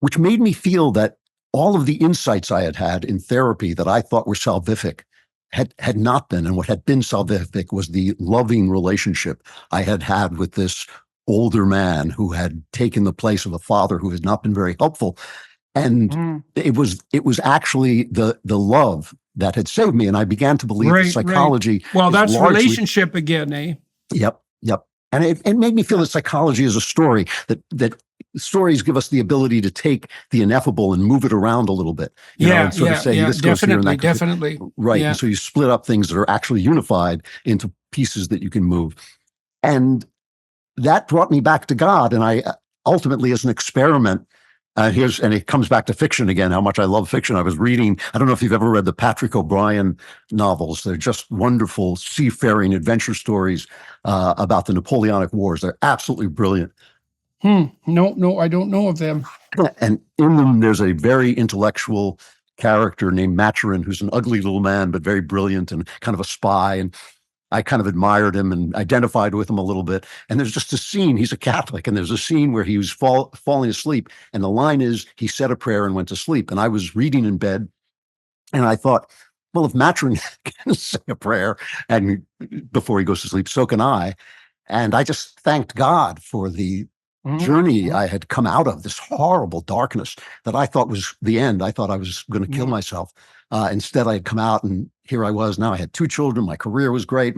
which made me feel that all of the insights I had in therapy that I thought were salvific had not been. And what had been salvific was the loving relationship I had with this older man who had taken the place of a father who had not been very helpful. And it was actually the love that had saved me. And I began to believe that psychology. Well, that's relationship again, eh? Yep. And it made me feel that psychology is a story, that stories give us the ability to take the ineffable and move it around a little bit. And sort of say, this goes here and that goes definitely. Right. Yeah. And so you split up things that are actually unified into pieces that you can move. And that brought me back to God. And I ultimately, as an experiment, And it comes back to fiction again, how much I love fiction. I was reading, I don't know if you've ever read the Patrick O'Brian novels. They're just wonderful seafaring adventure stories about the Napoleonic Wars. They're absolutely brilliant. No, I don't know of them. And in them, there's a very intellectual character named Maturin, who's an ugly little man, but very brilliant and kind of a spy. And I kind of admired him and identified with him a little bit. And there's just a scene, he's a Catholic, and there's a scene where he was falling asleep. And the line is, he said a prayer and went to sleep. And I was reading in bed, and I thought, well, if Maturin can say a prayer and before he goes to sleep, so can I. And I just thanked God for the journey I had come out of, this horrible darkness that I thought was the end. I thought I was going to kill myself. Instead, I had come out, and here I was. Now I had 2 children. My career was great.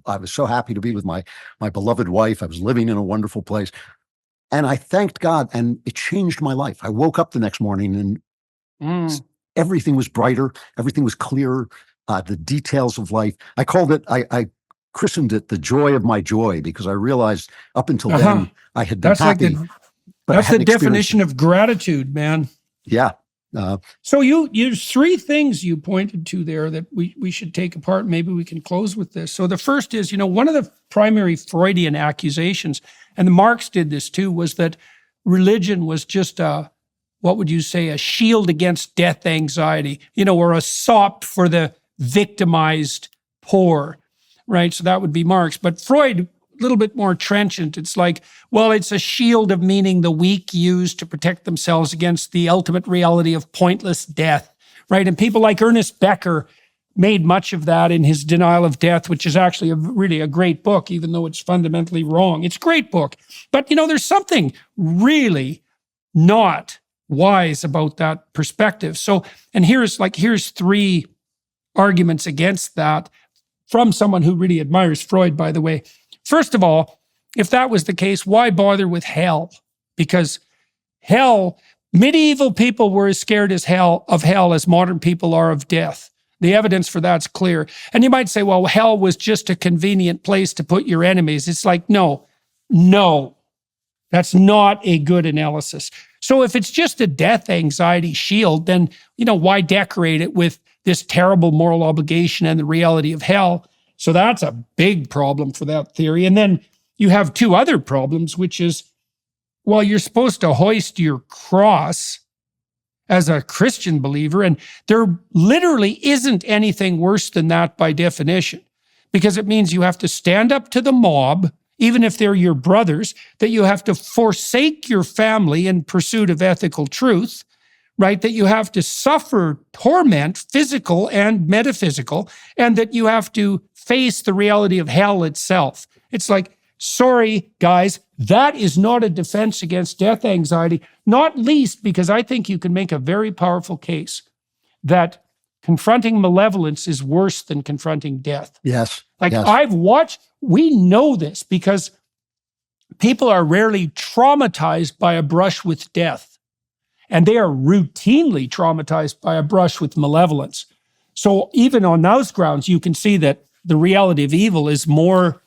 I was so happy to be with my beloved wife. I was living in a wonderful place. And I thanked God, and it changed my life. I woke up the next morning, and everything was brighter. Everything was clearer. The details of life. I called it, I christened it the joy of my joy, because I realized up until then I had been happy. That's the definition of gratitude, man. Yeah. So you 3 things you pointed to there that we should take apart. Maybe we can close with this. So the first is, one of the primary Freudian accusations, and Marx did this too, was that religion was just what would you say, a shield against death anxiety, or a sop for the victimized poor, right? So that would be Marx. But Freud, a little bit more trenchant. It's like, well, it's a shield of meaning the weak use to protect themselves against the ultimate reality of pointless death, right? And people like Ernest Becker made much of that in his Denial of Death, which is actually really a great book, even though it's fundamentally wrong. It's a great book. But, there's something really not wise about that perspective. So, and here's 3 arguments against that from someone who really admires Freud, by the way. First of all, if that was the case, why bother with hell? Because hell, medieval people were as scared of hell as modern people are of death. The evidence for that's clear. And you might say, well, hell was just a convenient place to put your enemies. It's like, no, that's not a good analysis. So if it's just a death anxiety shield, then, why decorate it with this terrible moral obligation and the reality of hell? So that's a big problem for that theory. And then you have 2 other problems, which is, well, you're supposed to hoist your cross as a Christian believer, and there literally isn't anything worse than that by definition, because it means you have to stand up to the mob, even if they're your brothers, that you have to forsake your family in pursuit of ethical truth, right? That you have to suffer torment, physical and metaphysical, and that you have to face the reality of hell itself. It's like, sorry, guys, that is not a defense against death anxiety, not least because I think you can make a very powerful case that confronting malevolence is worse than confronting death. Yes. Yes. We know this because people are rarely traumatized by a brush with death, and they are routinely traumatized by a brush with malevolence. So even on those grounds, you can see that the reality of evil is more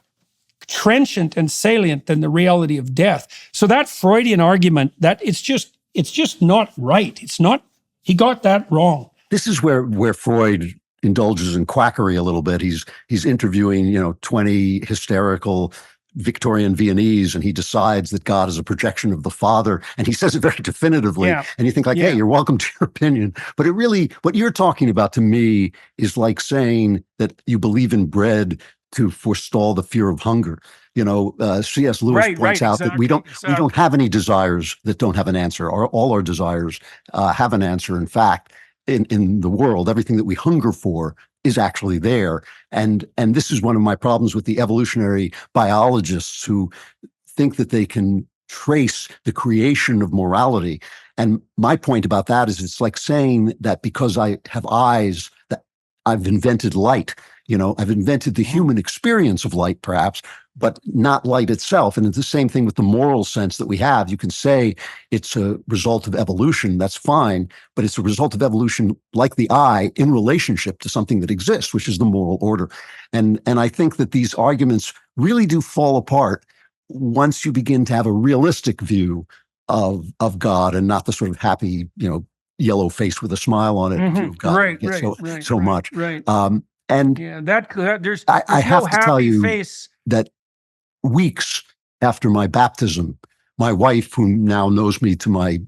trenchant and salient than the reality of death. So that Freudian argument, that it's just not right. He got that wrong. This is where Freud indulges in quackery a little bit. He's interviewing, 20 hysterical Victorian Viennese, and he decides that God is a projection of the Father, and he says it very definitively. Yeah. And you think hey, you're welcome to your opinion. But it really, what you're talking about to me is like saying that you believe in bread to forestall the fear of hunger. C.S. Lewis points out that we don't have any desires that don't have an answer. All our desires have an answer. In fact, in the world, everything that we hunger for is actually there. And this is one of my problems with the evolutionary biologists who think that they can trace the creation of morality. And my point about that is it's like saying that because I have eyes, that I've invented light. I've invented the human experience of light, perhaps, but not light itself. And it's the same thing with the moral sense that we have. You can say it's a result of evolution. That's fine, but it's a result of evolution, like the eye, in relationship to something that exists, which is the moral order. And I think that these arguments really do fall apart once you begin to have a realistic view of God, and not the sort of happy, yellow face with a smile on it view of God Right, we get right, so much. right. And Yeah, there's I have no to tell happy you face. that weeks after my baptism, my wife, who now knows me to my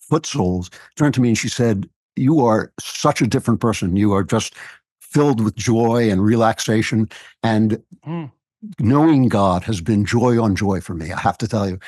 foot soles, turned to me and she said, "You are such a different person. You are just filled with joy and relaxation. And Mm. knowing God has been joy on joy for me." I have to tell you,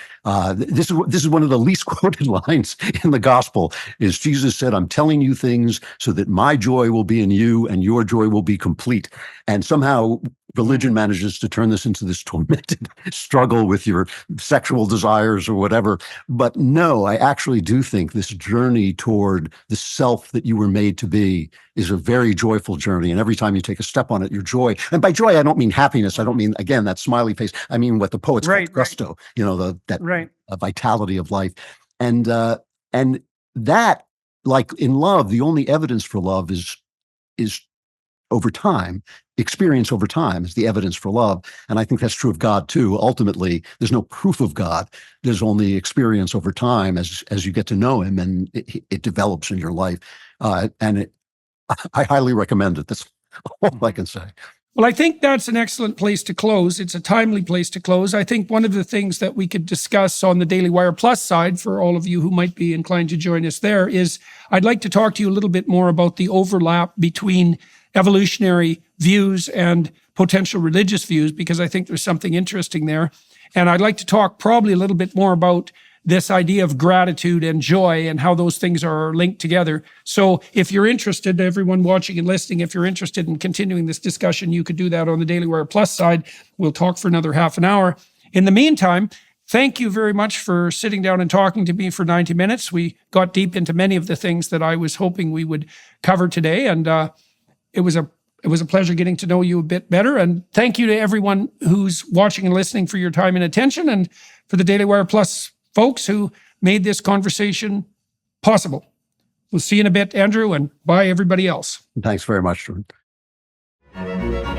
this is one of the least quoted lines in the gospel. Is Jesus said, "I'm telling you things so that my joy will be in you and your joy will be complete." And somehow religion manages to turn this into this tormented struggle with your sexual desires or whatever. But no, I actually do think this journey toward the self that you were made to be is a very joyful journey. And every time you take a step on it, your joy, and by joy, I don't mean happiness. I don't mean, again, that smiley face. I mean what the poets Right, call gusto, that right. vitality of life. And that, like in love, the only evidence for love is over time. Experience over time is the evidence for love. And I think that's true of God too. Ultimately, there's no proof of God. There's only experience over time as you get to know him, and it develops in your life. I highly recommend it. That's all I can say. Well, I think that's an excellent place to close. It's a timely place to close. I think one of the things that we could discuss on the Daily Wire Plus side, for all of you who might be inclined to join us there, is I'd like to talk to you a little bit more about the overlap between evolutionary views and potential religious views, because I think there's something interesting there. And I'd like to talk probably a little bit more about this idea of gratitude and joy and how those things are linked together. So if you're interested, everyone watching and listening, if you're interested in continuing this discussion, you could do that on the Daily Wire Plus side. We'll talk for another half an hour. In the meantime, thank you very much for sitting down and talking to me for 90 minutes. We got deep into many of the things that I was hoping we would cover today. And it was a pleasure getting to know you a bit better. And thank you to everyone who's watching and listening for your time and attention, and for the Daily Wire Plus folks who made this conversation possible. We'll see you in a bit, Andrew, and bye everybody else. Thanks very much, Jordan.